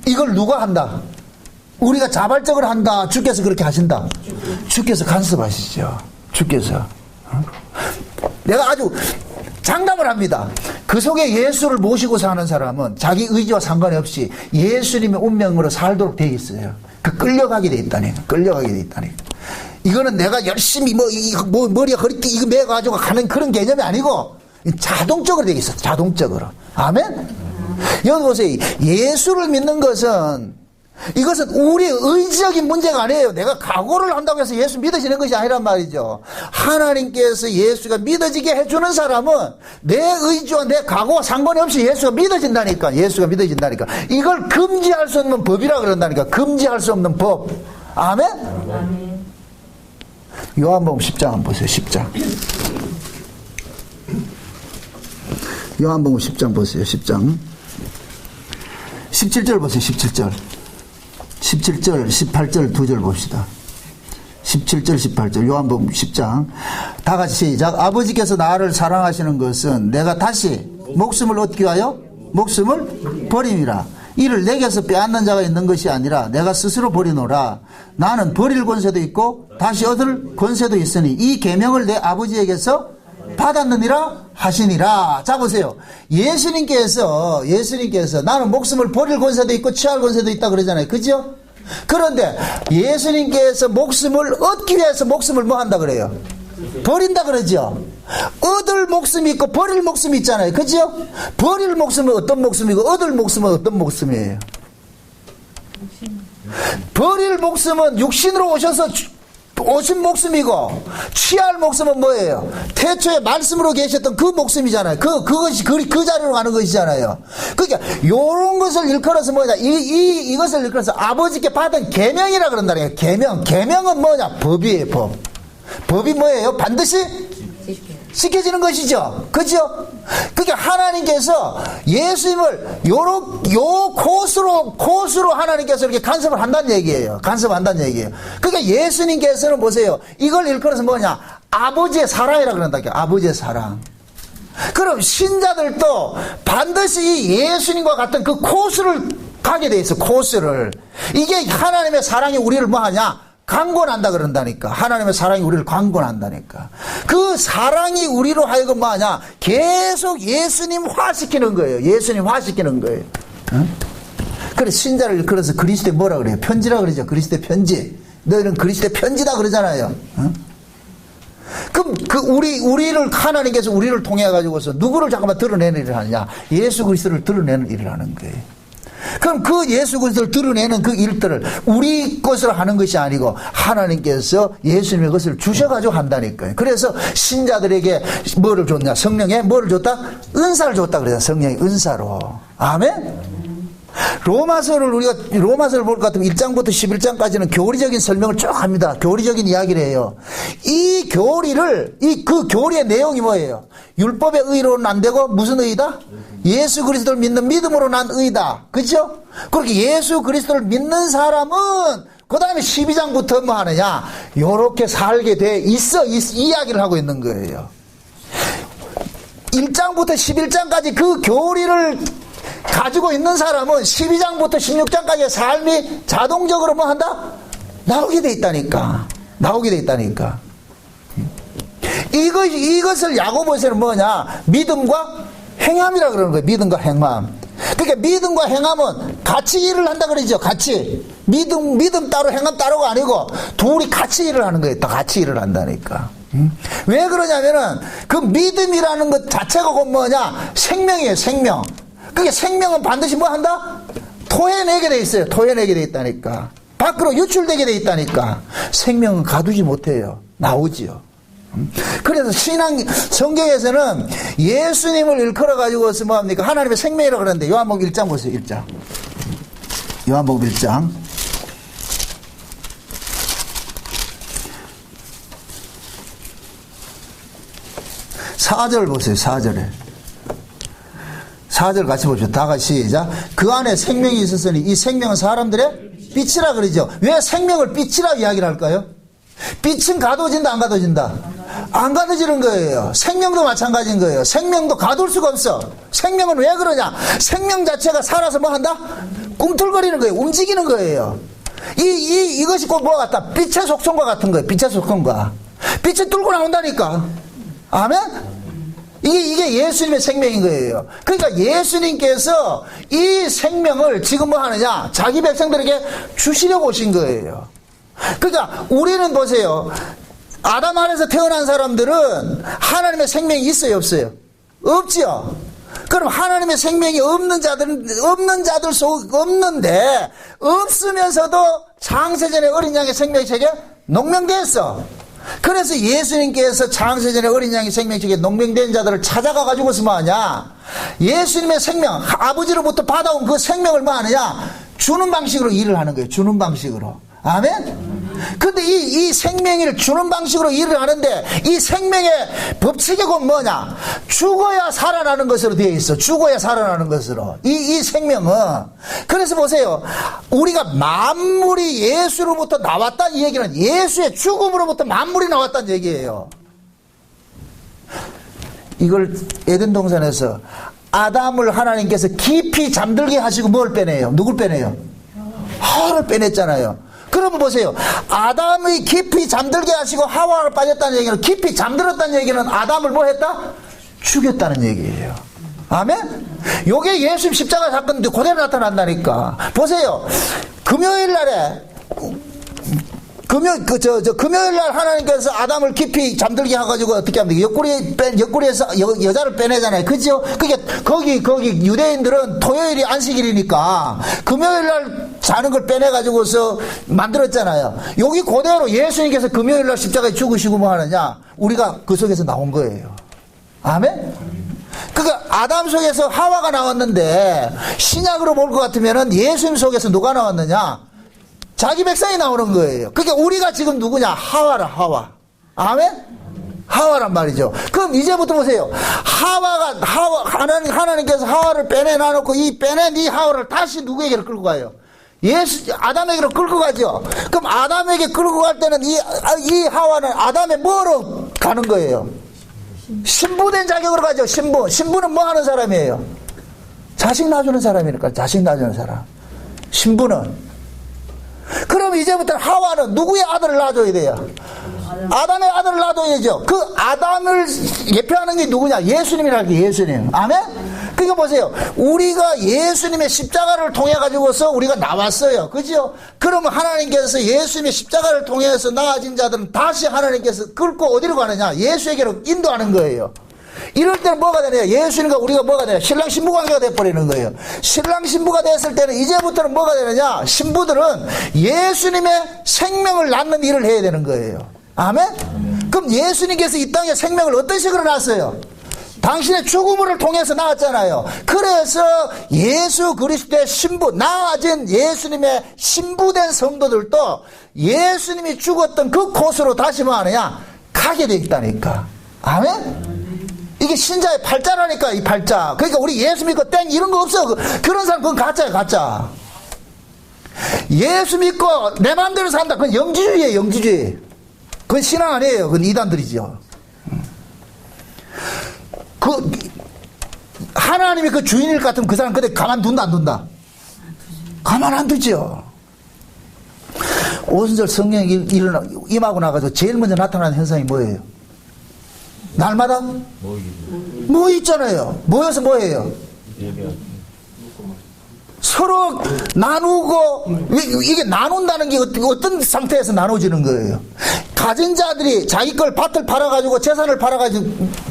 이걸 누가 한다? 우리가 자발적으로 한다. 주께서 그렇게 하신다. 주께서 간섭하시죠. 주께서. 내가 아주 장담을 합니다. 그 속에 예수를 모시고 사는 사람은 자기 의지와 상관이 없이 예수님의 운명으로 살도록 되어 있어요. 그 끌려가게 돼 있다니까. 끌려가게 돼 이다니까. 이거는 내가 열심히 머리에 허리띠 이거 매가지고 가는 그런 개념이 아니고 자동적으로 되어 있어. 자동적으로. 아멘? 여기 보세요. 예수를 믿는 것은 이것은 우리의 의지적인 문제가 아니에요. 내가 각오를 한다고 해서 예수 믿어지는 것이 아니란 말이죠. 하나님께서 예수가 믿어지게 해주는 사람은 내 의지와 내 각오와 상관이 없이 예수가 믿어진다니까. 예수가 믿어진다니까. 이걸 금지할 수 없는 법이라 그런다니까. 금지할 수 없는 법. 아멘? 아멘. 요한복음 10장 한번 보세요. 10장. 요한복음 10장 보세요. 10장. 17절 보세요. 17절. 17절, 18절 두 절 봅시다. 17절, 18절. 요한복음 10장. 다 같이 시작. 아버지께서 나를 사랑하시는 것은 내가 다시 목숨을 얻기 위하여 목숨을 버림이라. 이를 내게서 빼앗는 자가 있는 것이 아니라 내가 스스로 버리노라. 나는 버릴 권세도 있고 다시 얻을 권세도 있으니 이 계명을 내 아버지에게서 받았느니라 하시니라. 자 보세요. 예수님께서 나는 목숨을 버릴 권세도 있고 취할 권세도 있다 그러잖아요. 그죠? 그런데 예수님께서 목숨을 얻기 위해서 목숨을 뭐 한다 그래요? 버린다 그러죠. 얻을 목숨이 있고 버릴 목숨이 있잖아요. 그죠? 버릴 목숨은 어떤 목숨이고 얻을 목숨은 어떤 목숨이에요? 버릴 목숨은 육신으로 오셔서 오신 목숨이고, 취할 목숨은 뭐예요? 태초에 말씀으로 계셨던 그 목숨이잖아요. 그것이 그 자리로 가는 것이잖아요. 그러니까 요런 것을 일컬어서 뭐냐? 이것을 일컬어서 아버지께 받은 계명이라 그런다는 거예요. 계명은 뭐냐? 법이에요, 법. 법이 뭐예요? 반드시 지켜지는 것이죠. 그죠? 그러니까 하나님께서 예수님을 요 코스로 하나님께서 이렇게 간섭을 한다는 얘기예요. 간섭한다는 얘기예요. 그러니까 예수님께서는 보세요. 이걸 일컬어서 뭐냐? 아버지의 사랑이라 그런다. 아버지의 사랑. 그럼 신자들도 반드시 예수님과 같은 그 코스를 가게 돼 있어. 코스를. 이게 하나님의 사랑이 우리를 뭐 하냐? 강권한다 그런다니까. 하나님의 사랑이 우리를 강권한다니까. 그 사랑이 우리로 하여금 뭐하냐? 계속 예수님화시키는 거예요. 예수님화시키는 거예요. 응? 그래 신자를 그래서 그리스도의 뭐라 그래요? 편지라 그러죠. 그리스도의 편지. 너희는 그리스도의 편지다 그러잖아요. 응? 그럼 우리를 하나님께서 우리를 통해 가지고서 누구를 잠깐만 드러내는 일을 하느냐? 예수 그리스도를 드러내는 일을 하는 거예요. 그럼 그 예수 그리스도를 드러내는 그 일들을 우리 것으로 하는 것이 아니고 하나님께서 예수님의 것을 주셔가지고 한다니까요. 그래서 신자들에게 뭐를 줬냐? 성령에 뭐를 줬다? 은사를 줬다 그래요. 성령의 은사로. 아멘? 로마서를 볼 것 같으면 1장부터 11장까지는 교리적인 설명을 쭉 합니다. 교리적인 이야기를 해요. 이 교리를, 그 교리의 내용이 뭐예요? 율법의 의로는 안 되고 무슨 의다? 예수 그리스도를 믿는 믿음으로 난 의다. 그죠? 그렇게 예수 그리스도를 믿는 사람은 그 다음에 12장부터 뭐 하느냐? 요렇게 살게 돼 있어. 이 이야기를 하고 있는 거예요. 1장부터 11장까지 그 교리를 가지고 있는 사람은 12장부터 16장까지의 삶이 자동적으로 뭐 한다? 나오게 돼 있다니까. 나오게 돼 있다니까. 이것을 야고보서는 뭐냐? 믿음과 행함이라 그러는 거예요. 믿음과 행함. 그러니까 믿음과 행함은 같이 일을 한다 그러죠. 같이. 믿음 따로 행함 따로가 아니고 둘이 같이 일을 하는 거예요. 다 같이 일을 한다니까. 왜 그러냐면은 그 믿음이라는 것 자체가 곧 뭐냐? 생명이에요. 생명. 그게 생명은 반드시 뭐 한다? 토해내게 돼 있어요. 토해내게 돼 있다니까. 밖으로 유출되게 돼 있다니까. 생명은 가두지 못해요. 나오지요. 그래서 성경에서는 예수님을 일컬어 가지고서 뭐합니까? 하나님의 생명이라고 그러는데 요한복음 1장 보세요. 1장. 요한복음 1장. 4절 보세요. 4절에. 4절 같이 보죠. 다 같이 시작. 그 안에 생명이 있었으니 이 생명은 사람들의 빛이라 그러죠. 왜 생명을 빛이라 이야기를 할까요? 빛은 가둬진다 안 가둬진다? 안 가둬지는 거예요. 생명도 마찬가지인 거예요. 생명도 가둘 수가 없어. 생명은 왜 그러냐? 생명 자체가 살아서 뭐 한다? 꿈틀거리는 거예요. 움직이는 거예요. 이것이 꼭 뭐와 같다? 빛의 속성과 같은 거예요. 빛의 속성과. 빛이 뚫고 나온다니까. 아멘? 이게 예수님의 생명인 거예요. 그러니까 예수님께서 이 생명을 지금 뭐 하느냐? 자기 백성들에게 주시려고 오신 거예요. 그러니까 우리는 보세요. 아담 안에서 태어난 사람들은 하나님의 생명이 있어요, 없어요? 없지요. 그럼 하나님의 생명이 없는 자들 속 없는데 없으면서도 창세전에 어린 양의 생명책에 농명되었어. 그래서 예수님께서 창세전에 어린 양의 생명책에 농명된 자들을 찾아가 가지고서 뭐 하냐? 예수님의 생명, 아버지로부터 받아온 그 생명을 뭐 하느냐? 주는 방식으로 일을 하는 거예요. 주는 방식으로. 아멘? 근데 이 생명을 주는 방식으로 일을 하는데 이 생명의 법칙이 곧 뭐냐? 죽어야 살아나는 것으로 되어 있어. 죽어야 살아나는 것으로. 이 생명은. 그래서 보세요. 우리가 만물이 예수로부터 나왔다는 얘기는 예수의 죽음으로부터 만물이 나왔다는 얘기예요. 이걸 에덴 동산에서 아담을 하나님께서 깊이 잠들게 하시고 뭘 빼내요? 누굴 빼내요? 하와를 빼냈잖아요. 그럼 보세요. 아담이 깊이 잠들게 하시고 하와를 빠졌다는 얘기는 깊이 잠들었다는 얘기는 아담을 뭐 했다? 죽였다는 얘기예요. 아멘? 요게 예수님 십자가 사건인데 그대로 나타난다니까. 보세요. 금요일 날에 금요일 날 하나님께서 아담을 깊이 잠들게 해가지고 어떻게 합니까? 옆구리에서 여자를 빼내잖아요. 그죠? 그게 거기 유대인들은 토요일이 안식일이니까 금요일 날 자는 걸 빼내가지고서 만들었잖아요. 여기 그대로 예수님께서 금요일날 십자가에 죽으시고 뭐 하느냐? 우리가 그 속에서 나온 거예요. 아멘? 그러니까 아담 속에서 하와가 나왔는데 신약으로 볼 것 같으면은 예수님 속에서 누가 나왔느냐? 자기 백성이 나오는 거예요. 그러니까 우리가 지금 누구냐? 하와라, 하와. 아멘? 하와란 말이죠. 그럼 이제부터 보세요. 하나님께서 하와를 빼내놔놓고 이 빼낸 이 하와를 다시 누구에게로 끌고 가요? 아담에게로 끌고 가죠. 그럼 아담에게 끌고 갈 때는 이 하와는 아담의 뭐로 가는 거예요? 신부된 자격으로 가죠. 신부는 뭐 하는 사람이에요? 자식 낳아주는 사람이니까. 자식 낳아주는 사람. 신부는. 그럼 이제부터 하와는 누구의 아들을 낳아줘야 돼요? 아담의 아들을 낳아줘야죠. 그 아담을 예표하는 게 누구냐? 예수님이라는 게 예수님. 아멘? 그러니까 보세요. 우리가 예수님의 십자가를 통해 가지고서 우리가 나왔어요. 그죠? 그러면 하나님께서 예수님의 십자가를 통해서 나아진 자들은 다시 하나님께서 끌고 어디로 가느냐? 예수에게로 인도하는 거예요. 이럴 때는 뭐가 되냐? 예수님과 우리가 뭐가 되냐? 신랑 신부 관계가 돼버리는 거예요. 신랑 신부가 됐을 때는 이제부터는 뭐가 되느냐? 신부들은 예수님의 생명을 낳는 일을 해야 되는 거예요. 아멘? 그럼 예수님께서 이 땅에 생명을 어떤 식으로 낳았어요? 당신의 죽음을 통해서 낳았잖아요. 그래서 예수 그리스도의 신부, 나아진 예수님의 신부된 성도들도 예수님이 죽었던 그 곳으로 다시 뭐 하느냐? 가게 돼 있다니까. 아멘? 이게 신자의 팔자라니까, 이 팔자. 그러니까 우리 예수 믿고 땡 이런 거 없어. 그런 사람 그건 가짜야, 가짜. 예수 믿고 내 마음대로 산다. 그건 영지주의예요, 영지주의. 그건 신앙 아니에요. 그건 이단들이죠. 하나님이 그 주인일 것 같으면 그 사람 그때 가만둔다, 안 둔다? 가만 안 두죠. 오순절 성령이 임하고 나가서 제일 먼저 나타나는 현상이 뭐예요? 날마다? 뭐 있잖아요. 모여서 뭐 해요? 서로 나누고, 이게 나눈다는 게 어떤 상태에서 나눠지는 거예요? 가진 자들이 자기 걸 밭을 팔아가지고 재산을 팔아가지고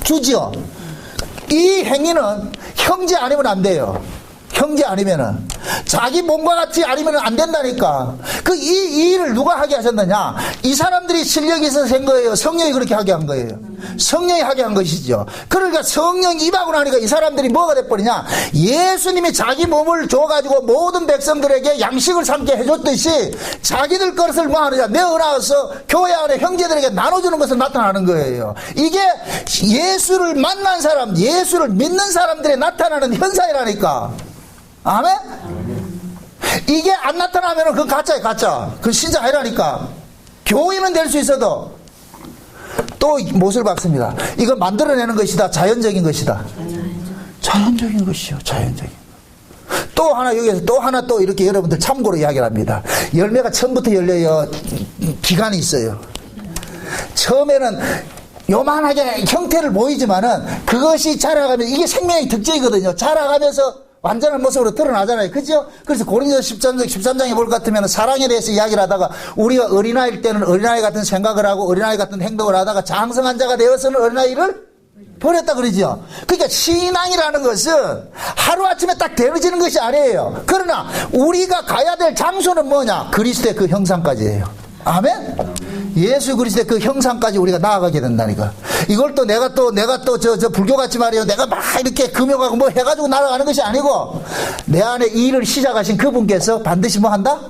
주지요. 이 행위는 형제 아니면 안 돼요. 형제 아니면은 자기 몸과 같이 아니면 안 된다니까. 이 일을 누가 하게 하셨느냐? 이 사람들이 실력이 있어서 한 거예요? 성령이 그렇게 하게 한 거예요? 성령이 하게 한 것이죠. 그러니까 성령이 임하고 나니까 이 사람들이 뭐가 돼버리냐? 예수님이 자기 몸을 줘가지고 모든 백성들에게 양식을 삼게 해줬듯이 자기들 것을 뭐 하느냐? 내어놔서 교회 안에 형제들에게 나눠주는 것을 나타나는 거예요. 이게 예수를 만난 사람, 예수를 믿는 사람들이 나타나는 현상이라니까. 아멘? 이게 안 나타나면 그건 가짜야, 가짜. 그건 신자 아니라니까. 교인은 될 수 있어도 또 못을 박습니다. 이건 만들어내는 것이다, 자연적인 것이다. 자연적인 것이요, 자연적인. 또 하나, 여기에서 또 하나 또 이렇게 여러분들 참고로 이야기를 합니다. 열매가 처음부터 열려요. 기간이 있어요. 처음에는 요만하게 형태를 보이지만은 그것이 자라가면 이게 생명의 특징이거든요. 자라가면서 완전한 모습으로 드러나잖아요. 그죠? 그래서 고린도서 13장에 볼 것 같으면 사랑에 대해서 이야기를 하다가 우리가 어린아이일 때는 어린아이 같은 생각을 하고 어린아이 같은 행동을 하다가 장성한 자가 되어서는 어린아이를 버렸다 그러죠. 그러니까 신앙이라는 것은 하루아침에 딱 되어지는 것이 아니에요. 그러나 우리가 가야 될 장소는 뭐냐? 그리스도의 그 형상까지예요. 아멘? 예수 그리스도의 그 형상까지 우리가 나아가게 된다니까. 이걸 또 내가 저 불교같이 말이에요. 내가 막 이렇게 금욕하고 뭐 해가지고 날아가는 것이 아니고 내 안에 이 일을 시작하신 그분께서 반드시 뭐 한다?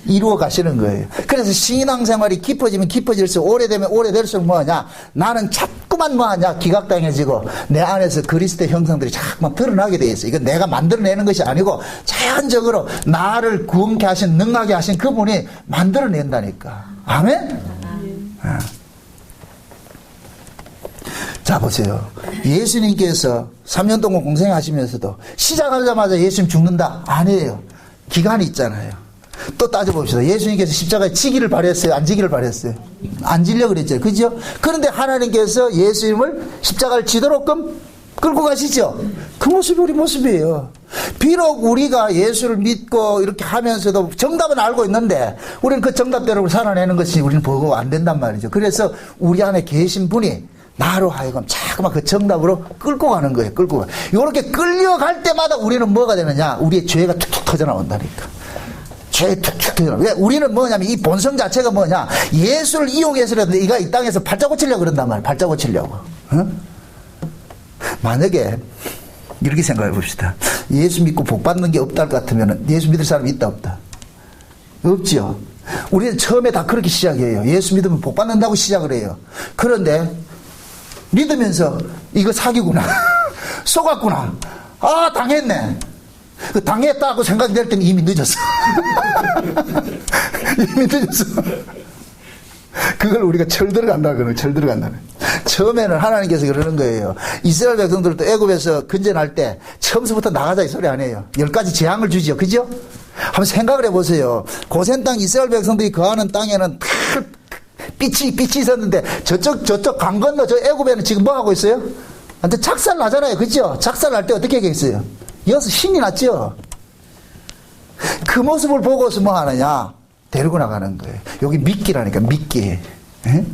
이루어 가시는 거예요. 그래서 신앙생활이 깊어지면 깊어질수록 오래되면 오래될수록 뭐하냐? 나는 자꾸만 뭐하냐? 기각당해지고 내 안에서 그리스도의 형상들이 자꾸만 드러나게 돼 있어요. 이건 내가 만들어내는 것이 아니고 자연적으로 나를 구원케 하신, 능하게 하신 그분이 만들어낸다니까. 아멘? 자, 보세요. 예수님께서 3년 동안 공생하시면서도 시작하자마자 예수님 죽는다? 아니에요. 기간이 있잖아요. 또 따져봅시다. 예수님께서 십자가에 지기를 바랬어요? 안 지기를 바랬어요? 안 지려고 그랬죠. 그죠? 그런데 하나님께서 예수님을 십자가를 지도록끔 끌고 가시죠? 그 모습이 우리 모습이에요. 비록 우리가 예수를 믿고 이렇게 하면서도 정답은 알고 있는데 우리는 그 정답대로 살아내는 것이 우리는 보고 안 된단 말이죠. 그래서 우리 안에 계신 분이 나로 하여금 자꾸만 그 정답으로 끌고 가는 거예요. 끌고 가. 이렇게 끌려갈 때마다 우리는 뭐가 되느냐? 우리의 죄가 툭툭 터져 나온다니까. 체에 툭툭 터져. 왜? 우리는 뭐냐면 이 본성 자체가 뭐냐? 예수를 이용해서라도 이가 이 땅에서 팔자 고치려고 그런단 말이야. 팔자 고치려고. 어? 만약에 이렇게 생각해 봅시다. 예수 믿고 복 받는 게 없다 할 것 같으면 예수 믿을 사람이 있다 없다? 없지요. 우리는 처음에 다 그렇게 시작해요. 예수 믿으면 복 받는다고 시작을 해요. 그런데 믿으면서 이거 사기구나. 속았구나. 아, 당했네. 당했다고 생각이 될 때는 이미 늦었어. 이미 늦었어. 그걸 우리가 철 들어간다 그러는, 철 들어간다. 처음에는 하나님께서 그러는 거예요. 이스라엘 백성들도 애굽에서 근전할 때 처음부터 나가자 이 소리 안 해요. 10가지 재앙을 주지요. 그죠? 한번 생각을 해보세요. 고센 땅 이스라엘 백성들이 거하는 땅에는 빛이 있었는데 저쪽 강 건너 저 애굽에는 지금 뭐 하고 있어요? 완전 작살 나잖아요. 그죠? 작살 날 때 어떻게 하겠어요? 여기서 신이 났죠? 그 모습을 보고서 뭐 하느냐? 데리고 나가는 거예요. 여기 미끼라니까, 미끼. 에?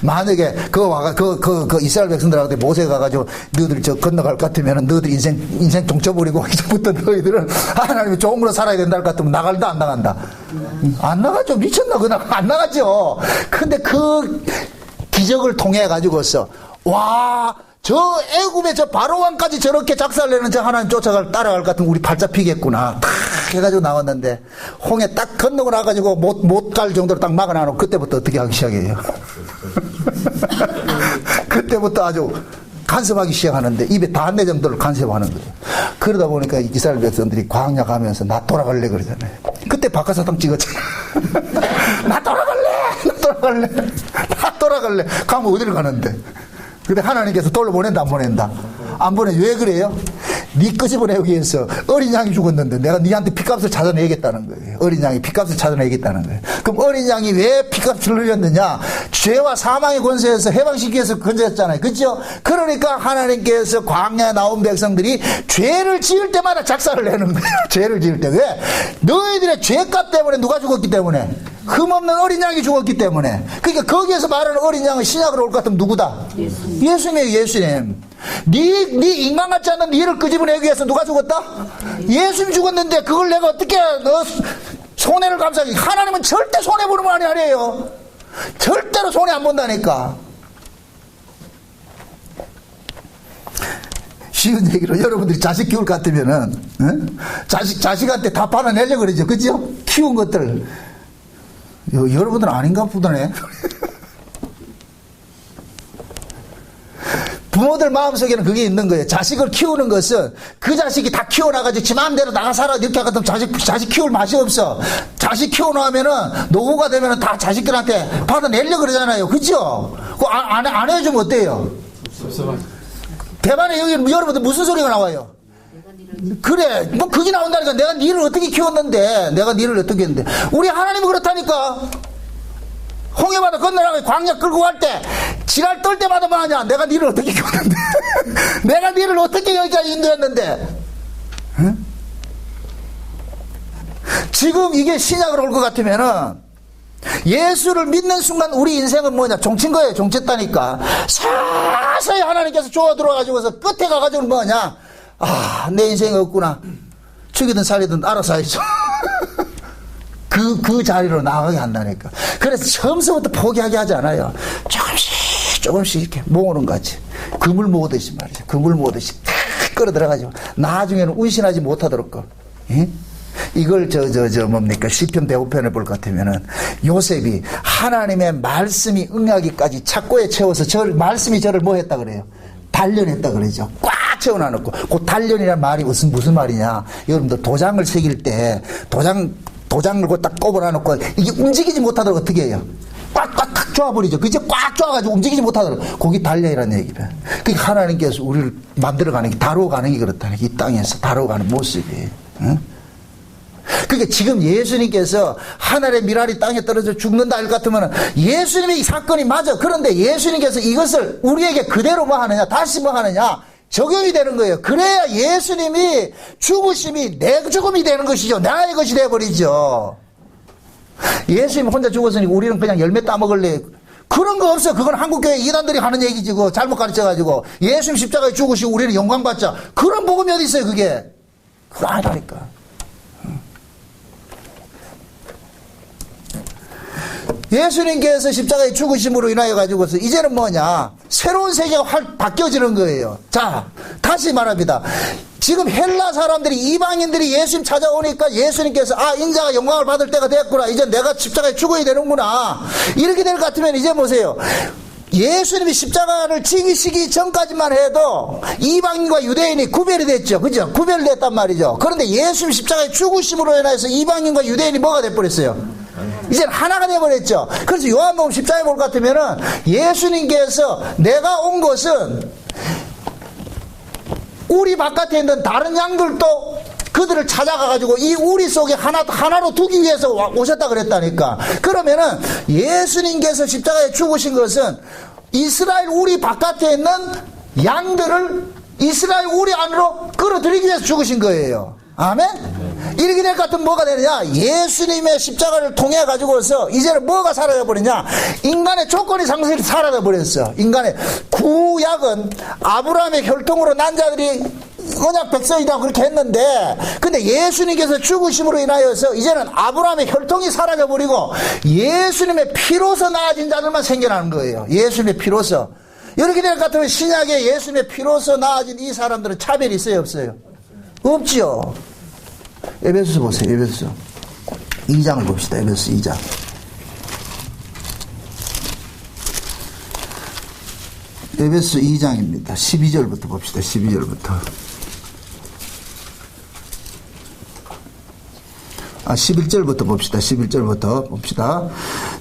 만약에 그 이스라엘 백성들한테 모세가 가가지고 너희들 저 건너갈 것 같으면 너희들 인생 종쳐버리고 이제부터 너희들은 하나님의 종으로 살아야 된다 할 것 같으면 나갈다 안 나간다? 안 나가죠. 미쳤나? 그냥 안 나가죠. 근데 그 기적을 통해 가지고서 와, 저 애굽의 저 바로왕까지 저렇게 작살내는 저 하나님 따라갈 것 같으면 우리 발자 피겠구나. 탁 해가지고 나왔는데 홍해 딱 건너고 나가지고 못 갈 정도로 딱 막아놔놓고 그때부터 어떻게 하기 시작해요. 그때부터 아주 간섭하기 시작하는데 입에 닿는 정도로 간섭하는 거죠. 그러다 보니까 이스라엘 백성들이 광야 가면서 나 돌아갈래 그러잖아요. 그때 박하사탕 찍었잖아. 나 돌아갈래. 가면 어디를 가는데? 근데 하나님께서 돌려보낸다 안 보낸다? 안 보내. 왜 그래요? 네 끄집어내기 위해서 어린 양이 죽었는데 내가 네한테 핏값을 찾아내겠다는 거예요. 어린 양이 핏값을 찾아내겠다는 거예요. 그럼 어린 양이 왜 핏값을 흘렸느냐? 죄와 사망의 권세에서 해방시키기 위해서 건졌잖아요. 그렇죠? 그러니까 하나님께서 광야에 나온 백성들이 죄를 지을 때마다 작사를 내는 거예요. 죄를 지을 때. 왜? 너희들의 죄값 때문에 누가 죽었기 때문에? 흠없는 어린 양이 죽었기 때문에. 그러니까 거기에서 말하는 어린 양은 신약으로 올 것 같으면 누구다? 예수님이에요. 예수님. 네 인간 같지 않은 니를 끄집어내기 위해서 누가 죽었다? 예수님 죽었는데 그걸 내가 어떻게 너 손해를 감수하기? 하나님은 절대 손해보는 분이 아니에요. 절대로 손해 안 본다니까. 쉬운 얘기로 여러분들이 자식 키울 것 같으면은 자식한테 다 팔아내려고 그러죠. 그죠? 키운 것들 여러분들은 아닌가 보다네. 부모들 마음속에는 그게 있는 거예요. 자식을 키우는 것은 그 자식이 다 키워나가지고 지 마음대로 나가 살아 이렇게 하거든. 자식 키울 맛이 없어. 자식 키워놓으면은 노후가 되면은 다 자식들한테 받아내려고 그러잖아요. 그죠? 그거 안 해주면 어때요? 대만에 여기 여러분들 무슨 소리가 나와요? 그래, 뭐 그게 나온다니까. 내가 니를 어떻게 키웠는데, 내가 니를 어떻게 했는데. 우리 하나님은 그렇다니까. 홍해바다 건너라고 광야 끌고 갈 때 지랄 떨 때마다 뭐 하냐? 내가 니를 어떻게 키웠는데. 내가 니를 어떻게 여기까지 인도했는데. 응? 지금 이게 신약으로 올 것 같으면은 예수를 믿는 순간 우리 인생은 뭐냐? 종친 거예요. 종쳤다니까. 서서히 하나님께서 조아 들어와가지고서 끝에 가가지고 뭐냐? 아, 내 인생이 없구나. 죽이든 살리든 알아서 하죠. 그 자리로 나가게 한다니까. 그래서 처음부터 포기하게 하지 않아요. 조금씩 이렇게 모으는 거지. 그물 모으듯이 말이죠. 그물 모으듯이 탁 끌어 들어가지고 나중에는 운신하지 못하도록. 예? 이걸 뭡니까? 시편 105편을 볼 것 같으면은 요셉이 하나님의 말씀이 응하기까지 착고에 채워서 말씀이 저를 뭐 했다 그래요? 단련했다 그러죠. 꽉 채워놔놓고. 그 단련이라는 말이 무슨 말이냐? 여러분들 도장을 새길 때 도장을 딱 꼽아놔놓고 이게 움직이지 못하도록 어떻게 해요? 꽉 조아버리죠. 그죠? 꽉 조아가지고 움직이지 못하도록. 거기 단련이라는 얘기를. 그러니까 하나님께서 우리를 만들어가는 게, 다루어가는 게 그렇다는 이 땅에서 다루어가는 모습이. 응? 그러니까 지금 예수님께서 하늘의 미랄이 땅에 떨어져 죽는다 할 것 같으면 예수님의 이 사건이 맞아. 그런데 예수님께서 이것을 우리에게 그대로 뭐 하느냐? 다시 뭐 하느냐? 적용이 되는 거예요. 그래야 예수님이 죽으심이 내 죽음이 되는 것이죠. 나의 것이 되어버리죠. 예수님 혼자 죽었으니 우리는 그냥 열매 따먹을래. 그런 거 없어. 그건 한국교회 이단들이 하는 얘기지. 그거 잘못 가르쳐가지고 예수님 십자가에 죽으시고 우리는 영광받자. 그런 복음이 어디 있어요 그게. 그거 아니라니까. 예수님께서 십자가에 죽으심으로 인하여 가지고서 이제는 뭐냐, 새로운 세계가 바뀌어지는 거예요. 자, 다시 말합니다. 지금 헬라 사람들이, 이방인들이 예수님 찾아오니까 예수님께서 인자가 영광을 받을 때가 됐구나, 이제 내가 십자가에 죽어야 되는구나, 이렇게 될 것 같으면 이제 보세요. 예수님이 십자가를 지기시기 전까지만 해도 이방인과 유대인이 구별이 됐죠. 그죠? 구별됐단 말이죠. 그런데 예수님 십자가에 죽으심으로 인해서 이방인과 유대인이 뭐가 돼버렸어요? 이제는 하나가 돼버렸죠. 그래서 요한복음 10장에 볼 것 같으면은 예수님께서 내가 온 것은 우리 바깥에 있는 다른 양들도 그들을 찾아가가지고 이 우리 속에 하나로 두기 위해서 오셨다 그랬다니까. 그러면은 예수님께서 십자가에 죽으신 것은 이스라엘 우리 바깥에 있는 양들을 이스라엘 우리 안으로 끌어들이기 위해서 죽으신 거예요. 아멘? 이렇게 될 것 같으면 뭐가 되느냐? 예수님의 십자가를 통해 가지고서 이제는 뭐가 사라져 버리냐? 인간의 조건이 상실이 사라져 버렸어. 인간의 구약은 아브라함의 혈통으로 난 자들이 언약 백성이라고 그렇게 했는데, 근데 예수님께서 죽으심으로 인하여서 이제는 아브라함의 혈통이 사라져 버리고 예수님의 피로서 나아진 자들만 생겨나는 거예요. 예수님의 피로서. 이렇게 될 것 같으면 신약에 예수님의 피로서 나아진 이 사람들은 차별이 있어요, 없어요? 없지요. 에베소서 보세요. 에베소서 2장을 봅시다. 에베소서 2장. 에베소서 2장입니다. 12절부터 봅시다. 12절부터. 11절부터 봅시다. 11절부터 봅시다.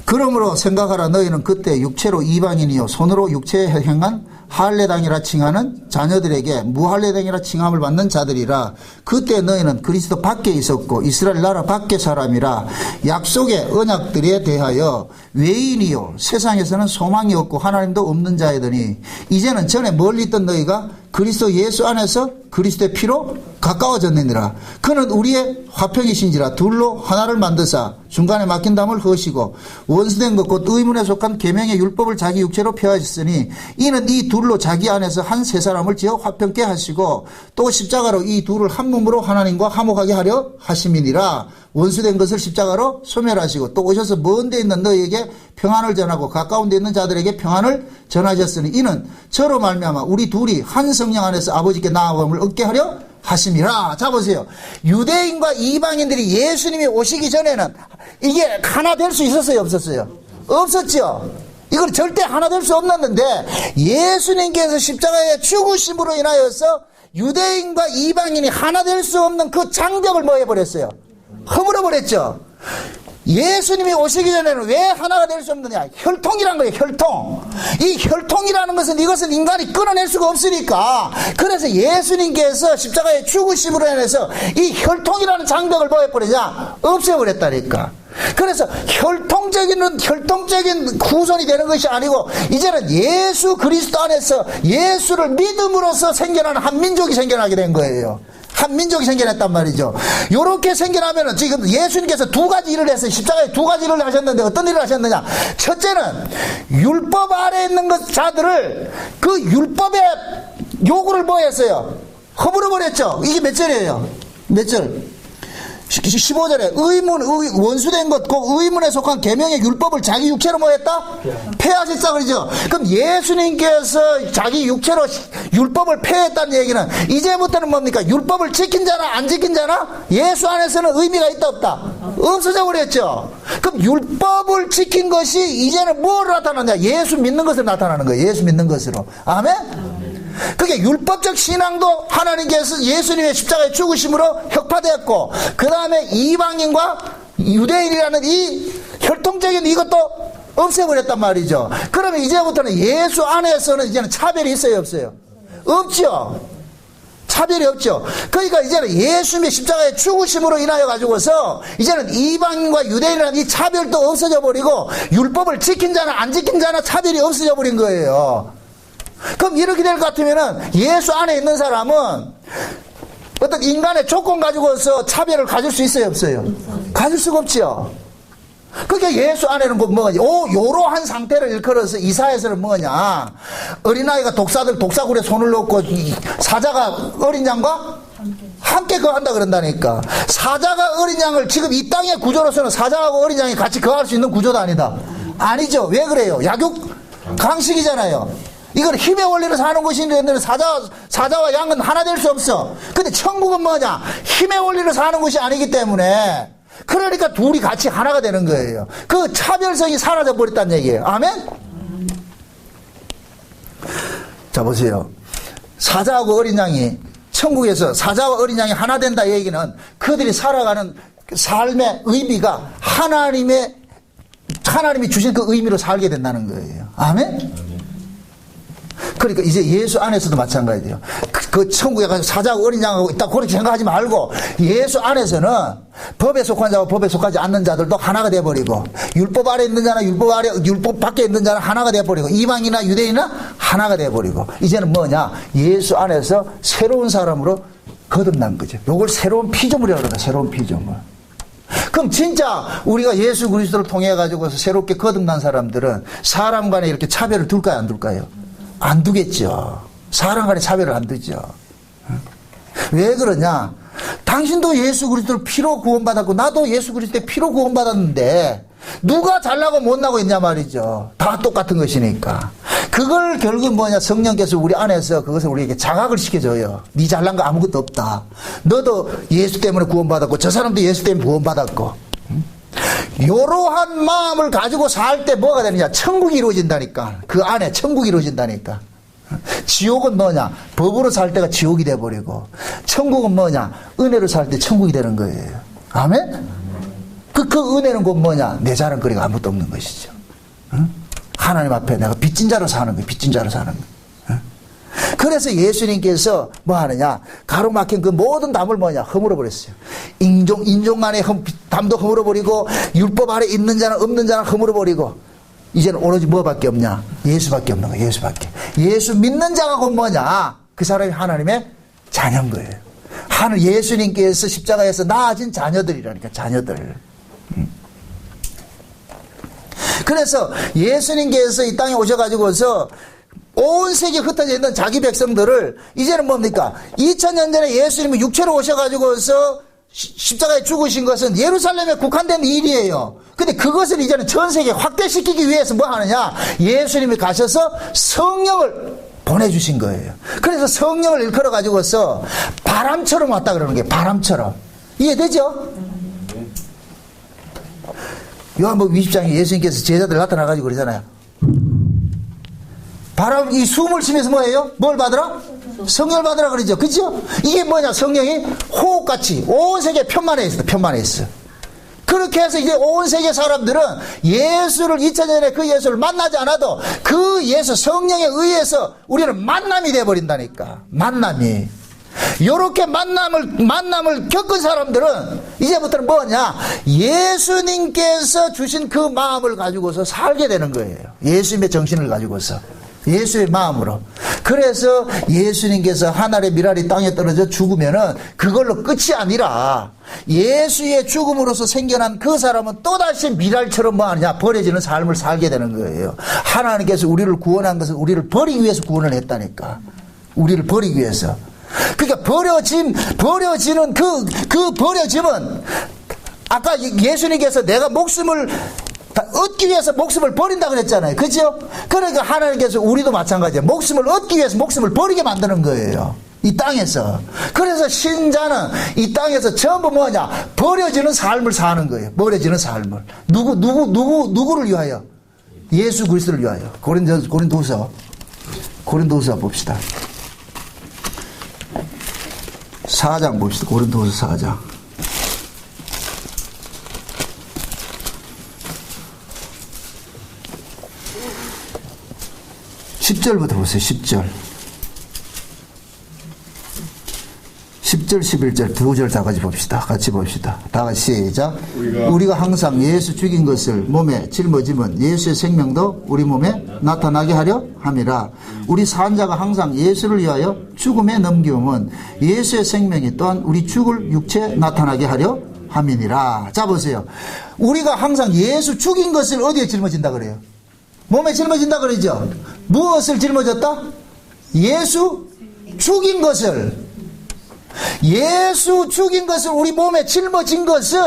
그러므로 생각하라. 너희는 그때 육체로 이방인이요 손으로 육체에 행한 할례당이라 칭하는 자녀들에게 무할례당이라 칭함을 받는 자들이라. 그때 너희는 그리스도 밖에 있었고 이스라엘 나라 밖의 사람이라. 약속의 언약들에 대하여 외인이요 세상에서는 소망이 없고 하나님도 없는 자이더니 이제는 전에 멀리 있던 너희가 그리스도 예수 안에서 그리스도의 피로 가까워졌느니라. 그는 우리의 화평이신지라. 둘로 하나를 만드사 중간에 막힌 담을 허시고 원수된 것 곧 의문에 속한 계명의 율법을 자기 육체로 펴하셨으니 이는 이 둘로 자기 안에서 한 세 사람을 지어 화평케 하시고 또 십자가로 이 둘을 한 몸으로 하나님과 화목하게 하려 하심이니라. 원수된 것을 십자가로 소멸하시고 또 오셔서 먼 데 있는 너희에게 평안을 전하고 가까운 데 있는 자들에게 평안을 전하셨으니 이는 저로 말미암아 우리 둘이 한 성령 안에서 아버지께 나아감을 얻게 하려 하심이라. 자 보세요. 유대인과 이방인들이 예수님이 오시기 전에는 이게 하나 될 수 있었어요, 없었어요? 없었죠. 이걸 절대 하나 될 수 없었는데 예수님께서 십자가에 죽으심으로 인하여서 유대인과 이방인이 하나 될 수 없는 그 장벽을 뭐 해버렸어요? 허물어 버렸죠. 예수님이 오시기 전에는 왜 하나가 될 수 없느냐? 혈통이란 거예요, 혈통. 이 혈통이라는 것은 이것은 인간이 끊어낼 수가 없으니까. 그래서 예수님께서 십자가에 죽으심으로 인해서 이 혈통이라는 장벽을 뭐 해버리냐? 없애버렸다니까. 그래서 혈통적인 후손이 되는 것이 아니고 이제는 예수 그리스도 안에서 예수를 믿음으로써 생겨나는 한 민족이 생겨나게 된 거예요. 한 민족이 생겨났단 말이죠. 요렇게 생겨나면은 지금 예수님께서 두 가지 일을 했어요. 십자가에 두 가지 일을 하셨는데 어떤 일을 하셨느냐? 첫째는 율법 아래에 있는 자들을 그 율법의 요구를 뭐 했어요? 허물어 버렸죠. 이게 몇 절이에요? 몇 절? 15절에 원수된 것, 그 의문에 속한 계명의 율법을 자기 육체로 뭐 했다? 폐하셨다 그러죠. 그럼 예수님께서 자기 육체로 율법을 폐했다는 얘기는 이제부터는 뭡니까? 율법을 지킨 자나 안 지킨 자나 예수 안에서는 의미가 있다 없다? 없어져 버렸죠. 그럼 율법을 지킨 것이 이제는 뭐로 나타나냐? 예수 믿는 것으로 나타나는 거예요. 예수 믿는 것으로. 아멘? 그게 율법적 신앙도 하나님께서 예수님의 십자가에 죽으심으로 혁파되었고, 그 다음에 이방인과 유대인이라는 이 혈통적인 이것도 없애버렸단 말이죠. 그러면 이제부터는 예수 안에서는 이제는 차별이 있어요, 없어요? 없죠. 차별이 없죠. 그러니까 이제는 예수님의 십자가에 죽으심으로 인하여 가지고서 이제는 이방인과 유대인이라는 이 차별도 없어져 버리고 율법을 지킨 자나 안 지킨 자나 차별이 없어져 버린 거예요. 그럼 이렇게 될 것 같으면은 예수 안에 있는 사람은 어떤 인간의 조건 가지고서 차별을 가질 수 있어요, 없어요? 가질 수가 없지요. 그게 예수 안에는 뭐냐? 요러한 상태를 일컬어서 이사야서는 뭐냐? 어린아이가 독사굴에 손을 넣고 사자가 어린 양과 함께 거한다 그런다니까. 사자가 어린 양을 지금 이 땅의 구조로서는 사자하고 어린 양이 같이 거할 수 있는 구조도 아니다. 아니죠. 왜 그래요? 약육 강식이잖아요. 이건 힘의 원리로 사는 것인데 사자와 양은 하나 될 수 없어. 근데 천국은 뭐냐? 힘의 원리로 사는 것이 아니기 때문에 그러니까 둘이 같이 하나가 되는 거예요. 그 차별성이 사라져 버렸다는 얘기예요. 아멘? 자 보세요. 사자하고 어린 양이 천국에서 사자와 어린 양이 하나 된다 이 얘기는 그들이 살아가는 삶의 의미가 하나님이 주신 그 의미로 살게 된다는 거예요. 아멘? 그러니까 이제 예수 안에서도 마찬가지예요. 그 천국에 가서 사자하고 어린 양하고 있다 그렇게 생각하지 말고 예수 안에서는 법에 속한 자와 법에 속하지 않는 자들도 하나가 돼버리고 율법 아래 있는 자나 율법 밖에 있는 자는 하나가 돼버리고 이방이나 유대인이나 하나가 돼버리고 이제는 뭐냐? 예수 안에서 새로운 사람으로 거듭난 거죠. 요걸 새로운 피조물이라고 그러다. 새로운 피조물. 그럼 진짜 우리가 예수 그리스도를 통해 가지고서 새롭게 거듭난 사람들은 사람 간에 이렇게 차별을 둘까요? 안 둘까요? 안 두겠죠. 사람 간에 차별을 안 두죠. 왜 그러냐? 당신도 예수 그리스도를 피로 구원받았고 나도 예수 그리스도의 피로 구원받았는데 누가 잘나고 못나고 있냐 말이죠. 다 똑같은 것이니까. 그걸 결국 뭐냐? 성령께서 우리 안에서 그것을 우리에게 자각을 시켜줘요. 네 잘난 거 아무것도 없다. 너도 예수 때문에 구원받았고 저 사람도 예수 때문에 구원받았고. 이러한 마음을 가지고 살 때 뭐가 되느냐? 천국이 이루어진다니까. 그 안에 천국이 이루어진다니까. 지옥은 뭐냐? 법으로 살 때가 지옥이 돼버리고 천국은 뭐냐? 은혜로 살 때 천국이 되는 거예요. 아멘? 그 은혜는 곧 뭐냐? 내 자랑거리가 아무것도 없는 것이죠. 응? 하나님 앞에 내가 빚진 자로 사는 거예요. 빚진 자로 사는 거예요. 응? 그래서 예수님께서 뭐 하느냐? 가로막힌 그 모든 담을 뭐냐? 허물어 버렸어요. 인종 간의 담도 허물어 버리고 율법 아래 있는 자는 없는 자는 허물어 버리고 이제는 오로지 뭐밖에 없냐? 예수밖에 없는 거예요. 예수밖에. 예수 믿는 자가 곧 뭐냐? 그 사람이 하나님의 자녀인 거예요. 예수님께서 십자가에서 낳아진 자녀들이라니까. 자녀들. 그래서 예수님께서 이 땅에 오셔가지고서 온 세계에 흩어져 있는 자기 백성들을 이제는 뭡니까? 2000년 전에 예수님이 육체로 오셔가지고서 십자가에 죽으신 것은 예루살렘에 국한된 일이에요. 근데 그것을 이제는 전 세계에 확대시키기 위해서 뭐 하느냐? 예수님이 가셔서 성령을 보내주신 거예요. 그래서 성령을 일컬어 가지고서 바람처럼 왔다 그러는 게 바람처럼. 이해되죠? 요한복음 20장에 예수님께서 제자들 나타나가지고 그러잖아요. 바람, 이 숨을 쉬면서 뭐예요? 뭘 받으라? 성령을 받으라 그러죠. 그죠? 이게 뭐냐? 성령이 호흡같이 온 세계에 편만해 있어. 편만해 있어. 그렇게 해서 이제 온 세계 사람들은 예수를 2000년에 그 예수를 만나지 않아도 그 예수 성령에 의해서 우리는 만남이 돼버린다니까. 만남이. 요렇게 만남을 겪은 사람들은 이제부터는 뭐냐? 예수님께서 주신 그 마음을 가지고서 살게 되는 거예요. 예수님의 정신을 가지고서. 예수의 마음으로. 그래서 예수님께서 하늘의 미랄이 땅에 떨어져 죽으면은 그걸로 끝이 아니라 예수의 죽음으로서 생겨난 그 사람은 또다시 미랄처럼 뭐 하느냐? 버려지는 삶을 살게 되는 거예요. 하나님께서 우리를 구원한 것은 우리를 버리기 위해서 구원을 했다니까. 우리를 버리기 위해서. 그러니까 버려지는 그 버려짐은 아까 예수님께서 내가 목숨을 얻기 위해서 목숨을 버린다 그랬잖아요. 그죠? 그러니까 하나님께서 우리도 마찬가지예요. 목숨을 얻기 위해서 목숨을 버리게 만드는 거예요. 이 땅에서. 그래서 신자는 이 땅에서 전부 뭐냐? 버려지는 삶을 사는 거예요. 버려지는 삶을. 누구를 위하여? 예수 그리스도를 위하여. 고린도서 봅시다. 4장 봅시다. 고린도서 4장. 10절부터 보세요. 10절 11절 두 절 다 같이 봅시다. 다 같이 시작. 우리가 항상 예수 죽인 것을 몸에 짊어지면 예수의 생명도 우리 몸에 나타나게 하려 함이라. 우리 산자가 항상 예수를 위하여 죽음에 넘기면 예수의 생명이 또한 우리 죽을 육체에 나타나게 하려 함이니라. 자 보세요. 우리가 항상 예수 죽인 것을 어디에 짊어진다 그래요? 몸에 짊어진다 그러죠. 무엇을 짊어졌다? 예수 죽인 것을. 예수 죽인 것을 우리 몸에 짊어진 것은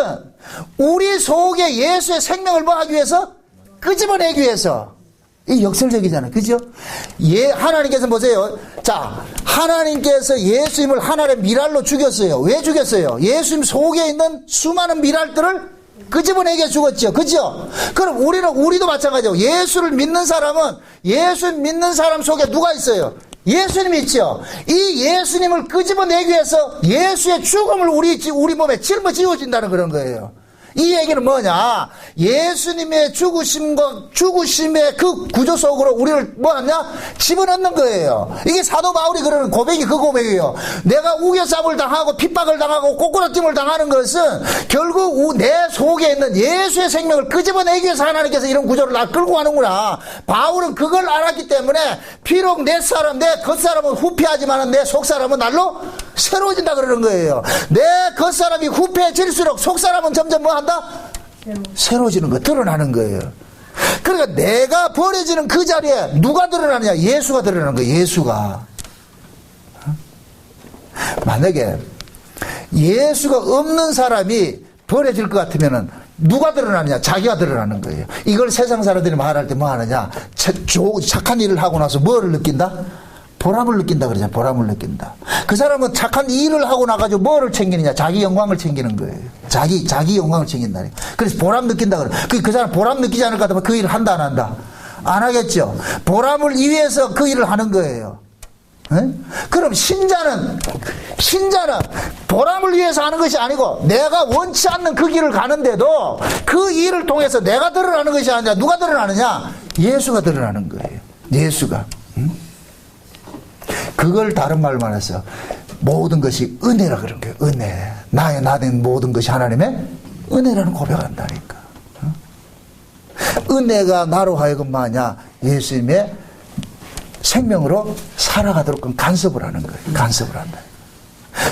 우리 속에 예수의 생명을 뭐 하기 위해서? 끄집어내기 위해서. 이 역설적이잖아요. 그죠? 하나님께서 보세요. 자, 하나님께서 예수님을 하나의 미랄로 죽였어요. 왜 죽였어요? 예수님 속에 있는 수많은 미랄들을 끄집어내게 죽었죠. 그죠? 그럼 우리도 마찬가지죠. 예수를 믿는 사람은 예수 믿는 사람 속에 누가 있어요? 예수님이 있죠. 이 예수님을 끄집어내기 위해서 예수의 죽음을 우리 몸에 짊어지워진다는 그런 거예요. 이 얘기는 뭐냐? 예수님의 죽으심의 그 구조 속으로 우리를 뭐하냐? 집어넣는 거예요. 이게 사도 바울이 그러는 고백이 그 고백이에요. 내가 우겨쌈을 당하고 핍박을 당하고 꼬꾸라짐을 당하는 것은 결국 내 속에 있는 예수의 생명을 끄집어내기 위해서 하나님께서 이런 구조를 나 끌고 가는구나. 바울은 그걸 알았기 때문에 비록 내 겉사람은 후패하지만 내 속사람은 날로 새로워진다 그러는 거예요. 내 겉사람이 후패해질수록 속사람은 점점 뭐 한다? 새로워지는 거, 드러나는 거예요. 그러니까 내가 버려지는 그 자리에 누가 드러나느냐? 예수가 드러나는 거예요. 예수가. 만약에 예수가 없는 사람이 버려질 것 같으면은 누가 드러나느냐? 자기가 드러나는 거예요. 이걸 세상 사람들이 말할 때 뭐 하느냐? 착한 일을 하고 나서 뭐를 느낀다? 보람을 느낀다 그러잖아요. 보람을 느낀다. 그 사람은 착한 일을 하고 나가지고 뭐를 챙기느냐? 자기 영광을 챙기는 거예요. 자기 영광을 챙긴다니. 그래서 보람 느낀다 그래. 그 사람 보람 느끼지 않을 것 같으면 그 일을 한다 안 한다? 안 하겠죠. 보람을 위해서 그 일을 하는 거예요. 에? 그럼 신자는 보람을 위해서 하는 것이 아니고 내가 원치 않는 그 길을 가는데도 그 일을 통해서 내가 드러나는 것이 아니라 누가 드러나느냐? 예수가 드러나는 거예요. 예수가. 그걸 다른 말로 말해서 모든 것이 은혜라 그런 거예요. 은혜. 나된 모든 것이 하나님의 은혜라는 고백한다니까. 은혜가 나로 하여금 뭐하냐? 예수님의 생명으로 살아가도록 간섭을 하는 거예요. 간섭을 한다.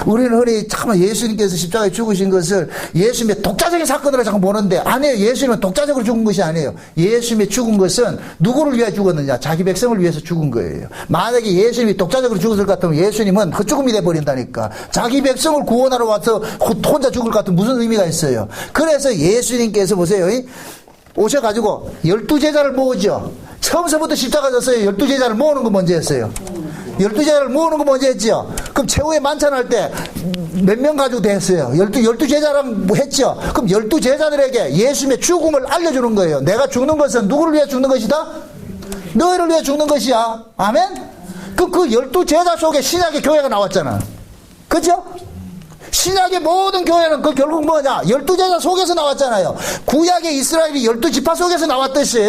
우리는 흔히 참 예수님께서 십자가에 죽으신 것을 예수님의 독자적인 사건으로 자꾸 보는데 아니에요. 예수님은 독자적으로 죽은 것이 아니에요. 예수님의 죽은 것은 누구를 위해 죽었느냐? 자기 백성을 위해서 죽은 거예요. 만약에 예수님이 독자적으로 죽었을 것 같으면 예수님은 헛죽음이 돼버린다니까. 자기 백성을 구원하러 와서 혼자 죽을 것 같으면 무슨 의미가 있어요? 그래서 예수님께서 보세요. 오셔가지고 12제자를 모으죠. 처음서부터 십자가 졌어요. 12제자를 모으는 거 먼저 했어요. 12제자를 모으는 거 먼저 했죠. 그럼 최후의 만찬할 때 몇 명 가지고 됐어요? 12제자랑 했죠. 그럼 12제자들에게 예수님의 죽음을 알려주는 거예요. 내가 죽는 것은 누구를 위해 죽는 것이다? 너희를 위해 죽는 것이야. 아멘? 그 12제자 속에 신약의 교회가 나왔잖아. 그죠? 신약의 모든 교회는 그 결국 뭐냐? 12제자 속에서 나왔잖아요. 구약의 이스라엘이 12지파 속에서 나왔듯이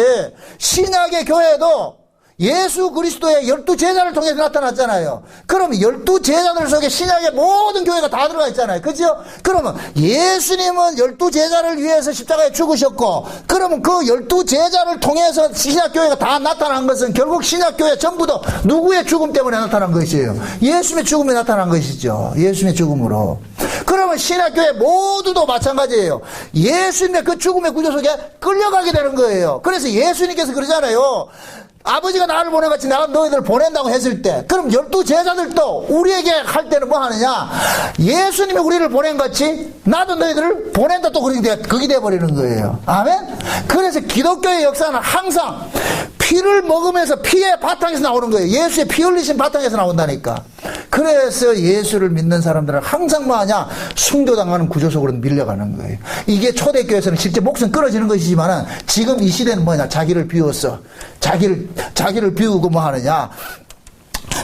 신약의 교회도 예수 그리스도의 12제자를 통해서 나타났잖아요. 그러면 12제자들 속에 신약의 모든 교회가 다 들어가 있잖아요. 그죠? 그러면 예수님은 12제자를 위해서 십자가에 죽으셨고, 그러면 그 12제자를 통해서 신약교회가 다 나타난 것은 결국 신약교회 전부 다 누구의 죽음 때문에 나타난 것이에요? 예수님의 죽음에 나타난 것이죠. 예수님의 죽음으로. 그러면 신약교회 모두도 마찬가지예요. 예수님의 그 죽음의 구조 속에 끌려가게 되는 거예요. 그래서 예수님께서 그러잖아요. 아버지가 나를 보낸같이 내가 너희들을 보낸다고 했을 때, 그럼 12제자들도 우리에게 할 때는 뭐 하느냐? 예수님이 우리를 보낸같이 나도 너희들을 보낸다, 또 그게 돼버리는 거예요. 아멘? 그래서 기독교의 역사는 항상 피를 먹으면서 피의 바탕에서 나오는 거예요. 예수의 피 흘리신 바탕에서 나온다니까. 그래서 예수를 믿는 사람들은 항상 뭐하냐? 순교당하는 구조 속으로 밀려가는 거예요. 이게 초대교회에서는 실제 목숨 끊어지는 것이지만 지금 이 시대는 뭐냐? 자기를 비웠어. 자기를 비우고 뭐 하느냐?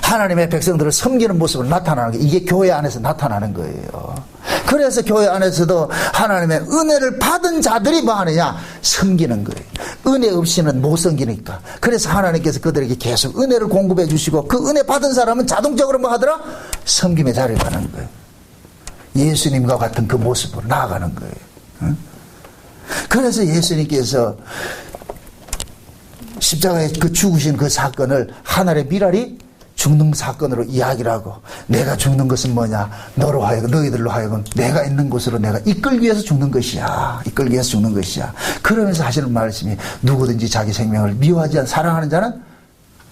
하나님의 백성들을 섬기는 모습을 나타나는 게 이게 교회 안에서 나타나는 거예요. 그래서 교회 안에서도 하나님의 은혜를 받은 자들이 뭐 하느냐? 섬기는 거예요. 은혜 없이는 못 섬기니까. 그래서 하나님께서 그들에게 계속 은혜를 공급해 주시고 그 은혜 받은 사람은 자동적으로 뭐 하더라? 섬김의 자리에 가는 거예요. 예수님과 같은 그 모습으로 나아가는 거예요. 응? 그래서 예수님께서 십자가에 그 죽으신 그 사건을 하늘의 미랄이 죽는 사건으로 이야기를 하고, 내가 죽는 것은 뭐냐? 너로 하여금, 너희들로 하여금 내가 있는 곳으로 내가 이끌기 위해서 죽는 것이야. 이끌기 위해서 죽는 것이야. 그러면서 하시는 말씀이 누구든지 자기 생명을 미워하지 않고 사랑하는 자는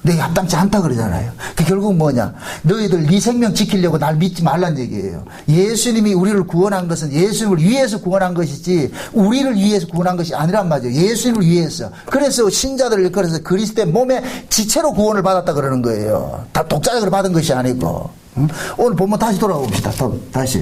내게 합당치 않다 그러잖아요. 그 결국 뭐냐? 너희들 네 생명 지키려고 날 믿지 말란 얘기예요. 예수님이 우리를 구원한 것은 예수님을 위해서 구원한 것이지 우리를 위해서 구원한 것이 아니란 말이에요. 예수님을 위해서. 그래서 신자들을 일컬어서 그리스도의 몸의 지체로 구원을 받았다 그러는 거예요. 다 독자적으로 받은 것이 아니고. 오늘 본문 다시 돌아봅시다. 다시.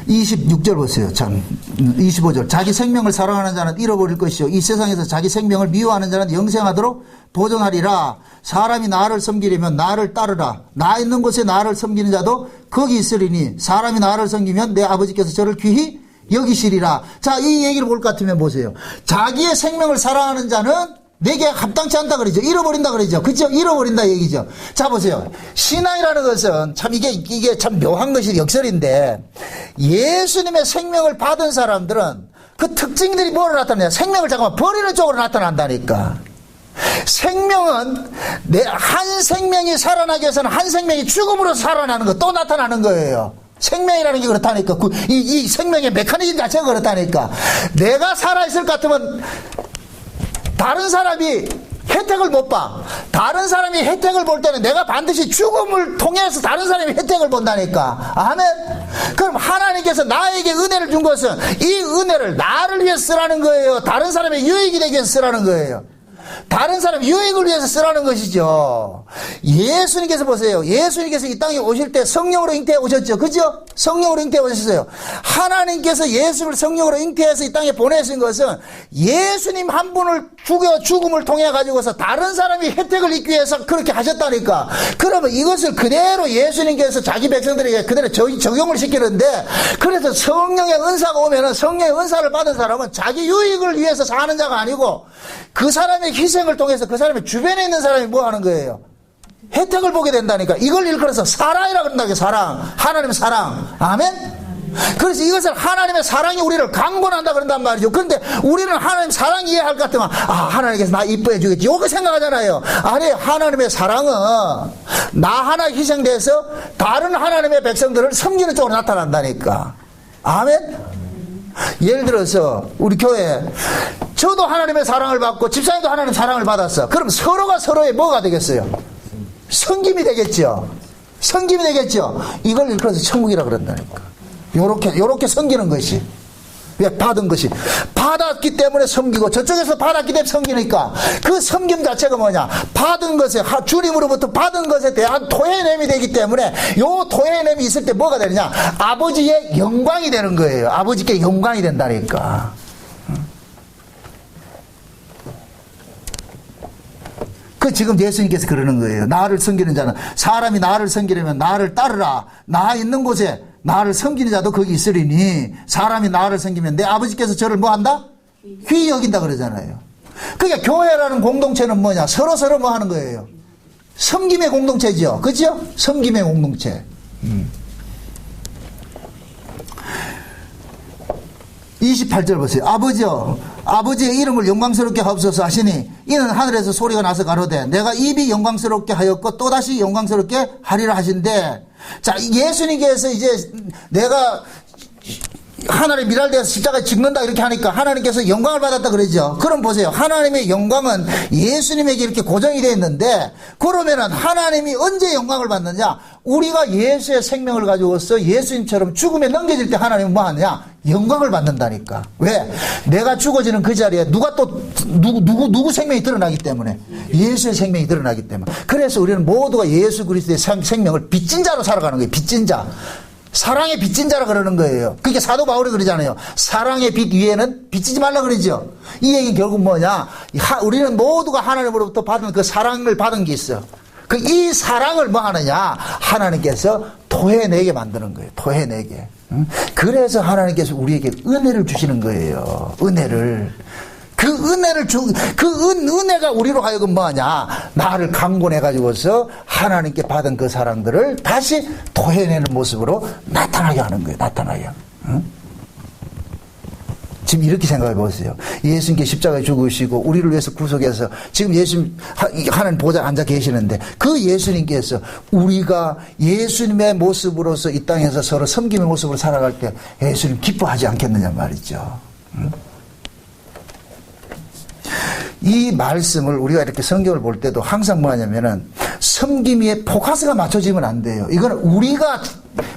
26절 보세요. 참 25절. 자기 생명을 사랑하는 자는 잃어버릴 것이요 이 세상에서 자기 생명을 미워하는 자는 영생하도록 보존하리라. 사람이 나를 섬기려면 나를 따르라. 나 있는 곳에 나를 섬기는 자도 거기 있으리니 사람이 나를 섬기면 내 아버지께서 저를 귀히 여기시리라. 자, 이 얘기를 볼 것 같으면 보세요. 자기의 생명을 사랑하는 자는 내게 합당치 않다 그러죠. 잃어버린다 그러죠. 그죠? 잃어버린다 얘기죠. 자, 보세요. 신앙이라는 것은 참 이게 참 묘한 것이 역설인데 예수님의 생명을 받은 사람들은 그 특징들이 뭐로 나타나냐? 생명을 잠깐만 버리는 쪽으로 나타난다니까. 생명은 한 생명이 살아나기 위해서는 한 생명이 죽음으로 살아나는 거 또 나타나는 거예요. 생명이라는 게 그렇다니까. 이 생명의 메커니즘 자체가 그렇다니까. 내가 살아있을 것 같으면 다른 사람이 혜택을 못 봐. 다른 사람이 혜택을 볼 때는 내가 반드시 죽음을 통해서 다른 사람이 혜택을 본다니까. 아멘. 그럼 하나님께서 나에게 은혜를 준 것은 이 은혜를 나를 위해서 쓰라는 거예요. 다른 사람의 유익이 되기 위해서 쓰라는 거예요. 다른 사람 유익을 위해서 쓰라는 것이죠. 예수님께서 보세요. 예수님께서 이 땅에 오실 때 성령으로 잉태해 오셨죠. 그죠? 성령으로 잉태해 오셨어요. 하나님께서 예수를 성령으로 잉태해서 이 땅에 보내신 것은 예수님 한 분을 죽음을 통해 가지고서 다른 사람이 혜택을 입기 위해서 그렇게 하셨다니까. 그러면 이것을 그대로 예수님께서 자기 백성들에게 그대로 적용을 시키는데, 그래서 성령의 은사가 오면은 성령의 은사를 받은 사람은 자기 유익을 위해서 사는 자가 아니고 그 사람의 희생을 통해서 그 사람의 주변에 있는 사람이 뭐 하는 거예요? 혜택을 보게 된다니까. 이걸 일컬어서 사랑이라 그런다. 사랑. 하나님의 사랑. 아멘? 그래서 이것을 하나님의 사랑이 우리를 강권한다 그런단 말이죠. 그런데 우리는 하나님 사랑 이해할 것 같으면 하나님께서 나 이뻐해 주겠지. 이렇게 생각하잖아요. 아니, 하나님의 사랑은 나 하나 희생돼서 다른 하나님의 백성들을 섬기는 쪽으로 나타난다니까. 아멘? 예를 들어서 우리 교회 저도 하나님의 사랑을 받고 집사님도 하나님의 사랑을 받았어. 그럼 서로가 서로의 뭐가 되겠어요? 섬김이 되겠죠. 섬김이 되겠죠. 이걸 일컬어서 천국이라 그런다니까. 요렇게 섬기는 것이, 받은 것이, 받았기 때문에 섬기고 저쪽에서 받았기 때문에 섬기니까 그 섬김 자체가 뭐냐? 받은 것에, 주님으로부터 받은 것에 대한 토해냄이 되기 때문에 요 토해냄이 있을 때 뭐가 되느냐? 아버지의 영광이 되는 거예요. 아버지께 영광이 된다니까. 그 지금 예수님께서 그러는 거예요. 나를 섬기는 자는, 사람이 나를 섬기려면 나를 따르라. 나 있는 곳에 나를 섬기는 자도 거기 있으리니 사람이 나를 섬기면 내 아버지께서 저를 뭐 한다? 귀히 여긴다 그러잖아요. 그러니까 교회라는 공동체는 뭐냐? 서로 뭐 하는 거예요? 섬김의 공동체죠. 그죠? 섬김의 공동체. 28절 보세요. 아버지의 이름을 영광스럽게 하옵소서 하시니 이는 하늘에서 소리가 나서 가로되 내가 입이 영광스럽게 하였고 또다시 영광스럽게 하리라 하신대. 자, 예수님께서 이제 내가 하나님 미랄대에서 십자가에 죽는다 이렇게 하니까 하나님께서 영광을 받았다 그러죠. 그럼 보세요. 하나님의 영광은 예수님에게 이렇게 고정이 되어 있는데, 그러면은 하나님이 언제 영광을 받느냐? 우리가 예수의 생명을 가지고서 예수님처럼 죽음에 넘겨질 때 하나님은 뭐 하느냐? 영광을 받는다니까. 왜? 내가 죽어지는 그 자리에 누구 생명이 드러나기 때문에, 예수의 생명이 드러나기 때문에. 그래서 우리는 모두가 예수 그리스도의 생명을 빚진 자로 살아가는 거예요. 빚진 자. 사랑의 빚진 자라 그러는 거예요. 그게 사도 바울이 그러잖아요. 사랑의 빚 위에는 빚지지 말라 그러죠. 이 얘기는 결국 뭐냐? 우리는 모두가 하나님으로부터 받은 그 사랑을 받은 게 있어. 이 사랑을 뭐 하느냐? 하나님께서 토해내게 만드는 거예요. 토해내게. 그래서 하나님께서 우리에게 은혜를 주시는 거예요. 은혜를. 그 은혜가 우리로 하여금 뭐하냐? 나를 강권해가지고서 하나님께 받은 그 사랑들을 다시 토해내는 모습으로 나타나게 하는 거예요. 나타나게. 응? 지금 이렇게 생각해 보세요. 예수님께 십자가에 죽으시고 우리를 위해서 구속해서 지금 예수님 하나님 보좌에 앉아 계시는데 그 예수님께서 우리가 예수님의 모습으로서 이 땅에서 서로 섬김의 모습으로 살아갈 때 예수님 기뻐하지 않겠느냐 말이죠. 이 말씀을 우리가 이렇게 성경을 볼 때도 항상 뭐 하냐면은 섬김에 포커스가 맞춰지면 안 돼요. 이거는 우리가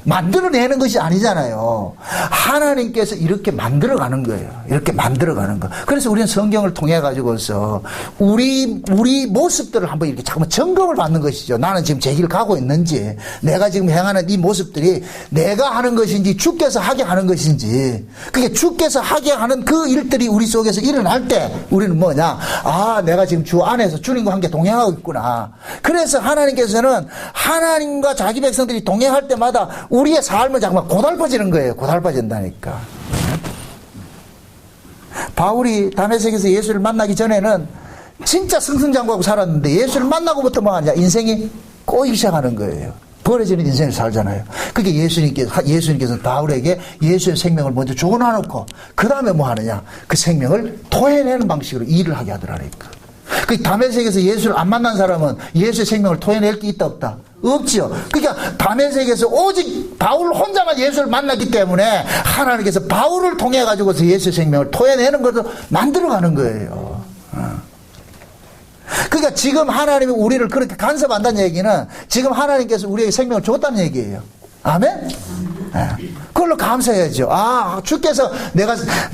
만들어내는 것이 아니잖아요. 하나님께서 이렇게 만들어가는 거예요. 이렇게 만들어가는 거. 그래서 우리는 성경을 통해 가지고서 우리 모습들을 한번 이렇게 잠깐만 점검을 받는 것이죠. 나는 지금 제 길을 가고 있는지, 내가 지금 행하는 이 모습들이 내가 하는 것인지 주께서 하게 하는 것인지. 그게 주께서 하게 하는 그 일들이 우리 속에서 일어날 때 우리는 뭐냐? 아, 내가 지금 주 안에서 주님과 함께 동행하고 있구나. 그래서 하나님께서는 하나님과 자기 백성들이 동행할 때마다 우리의 삶은 정말 고달퍼지는 거예요. 고달퍼진다니까. 바울이 다메섹에서 예수를 만나기 전에는 진짜 승승장구하고 살았는데 예수를 만나고부터 뭐 하냐? 인생이 꼬이기 시작하는 거예요. 버려지는 인생을 살잖아요. 그게 예수님께서 바울에게 예수의 생명을 먼저 줘놔놓고 그 다음에 뭐 하느냐? 그 생명을 토해내는 방식으로 일을 하게 하더라니까. 그 다메섹에서 예수를 안 만난 사람은 예수의 생명을 토해낼 게 있다 없다? 없지요. 그러니까 다메섹에서 오직 바울 혼자만 예수를 만났기 때문에 하나님께서 바울을 통해 가지고서 예수의 생명을 토해내는 것을 만들어가는 거예요. 그러니까 지금 하나님이 우리를 그렇게 간섭한다는 얘기는 지금 하나님께서 우리에게 생명을 줬다는 얘기예요. 아멘? 그걸로 감사해야죠. 아,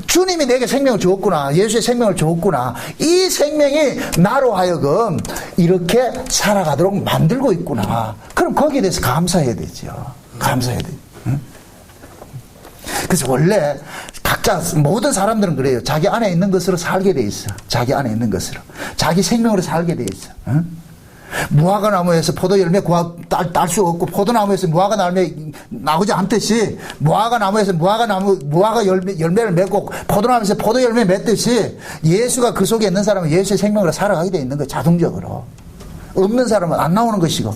주님이 내게 생명을 주었구나. 예수의 생명을 주었구나. 이 생명이 나로 하여금 이렇게 살아가도록 만들고 있구나. 그럼 거기에 대해서 감사해야 되죠. 감사해야 돼요. 응? 그래서 원래 각자 모든 사람들은 그래요. 자기 안에 있는 것으로 살게 돼 있어. 자기 안에 있는 것으로. 자기 생명으로 살게 돼 있어. 응? 무화과 나무에서 포도 열매 딸 수 없고 포도나무에서 무화과 열매 나오지 않듯이 무화과 나무에서 무화과 열매를 맺고 포도나무에서 포도 열매 맺듯이 예수가 그 속에 있는 사람은 예수의 생명으로 살아가게 돼 있는 거예요. 자동적으로. 없는 사람은 안 나오는 것이고.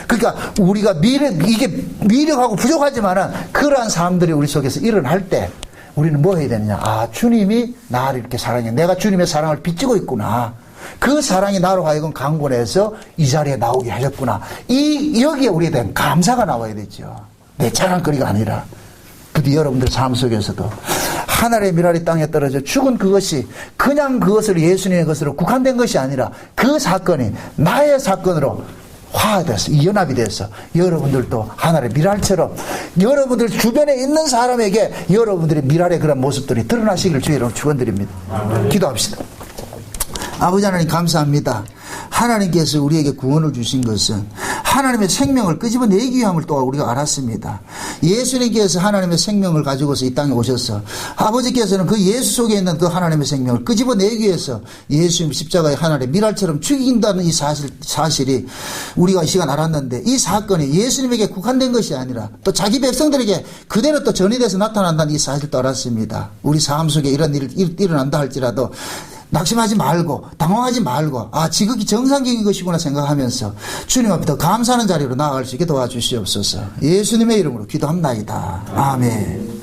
그러니까 우리가 이게 미력하고 부족하지만은 그러한 사람들이 우리 속에서 일어날 때 우리는 뭐 해야 되느냐? 아, 주님이 나를 이렇게 사랑해. 내가 주님의 사랑을 빚지고 있구나. 그 사랑이 나로 하여금 강권해서 이 자리에 나오게 하셨구나. 여기에 우리에 대한 감사가 나와야 되죠. 내 자랑거리가 아니라. 부디 여러분들 삶 속에서도 하늘의 미랄이 땅에 떨어져 죽은 그것이 그냥 그것으로 예수님의 것으로 국한된 것이 아니라 그 사건이 나의 사건으로 화해돼서 연합이 돼서 여러분들도 하늘의 미랄처럼 여러분들 주변에 있는 사람에게 여러분들의 미랄의 그런 모습들이 드러나시기를 주의 이름으로 축원드립니다. 기도합시다. 아버지 하나님 감사합니다. 하나님께서 우리에게 구원을 주신 것은 하나님의 생명을 끄집어내기 위함을 또 우리가 알았습니다. 예수님께서 하나님의 생명을 가지고서 이 땅에 오셔서 아버지께서는 그 예수 속에 있는 그 하나님의 생명을 끄집어내기 위해서 예수님 십자가의 하늘의 미랄처럼 죽인다는 이 사실이 우리가 이 시간 알았는데 이 사건이 예수님에게 국한된 것이 아니라 또 자기 백성들에게 그대로 또 전이돼서 나타난다는 이 사실도 알았습니다. 우리 삶 속에 이런 일이 일어난다 할지라도 낙심하지 말고 당황하지 말고 아, 지극히 정상적인 것이구나 생각하면서 주님 앞에 더 감사하는 자리로 나아갈 수 있게 도와주시옵소서. 예수님의 이름으로 기도합나이다. 아멘.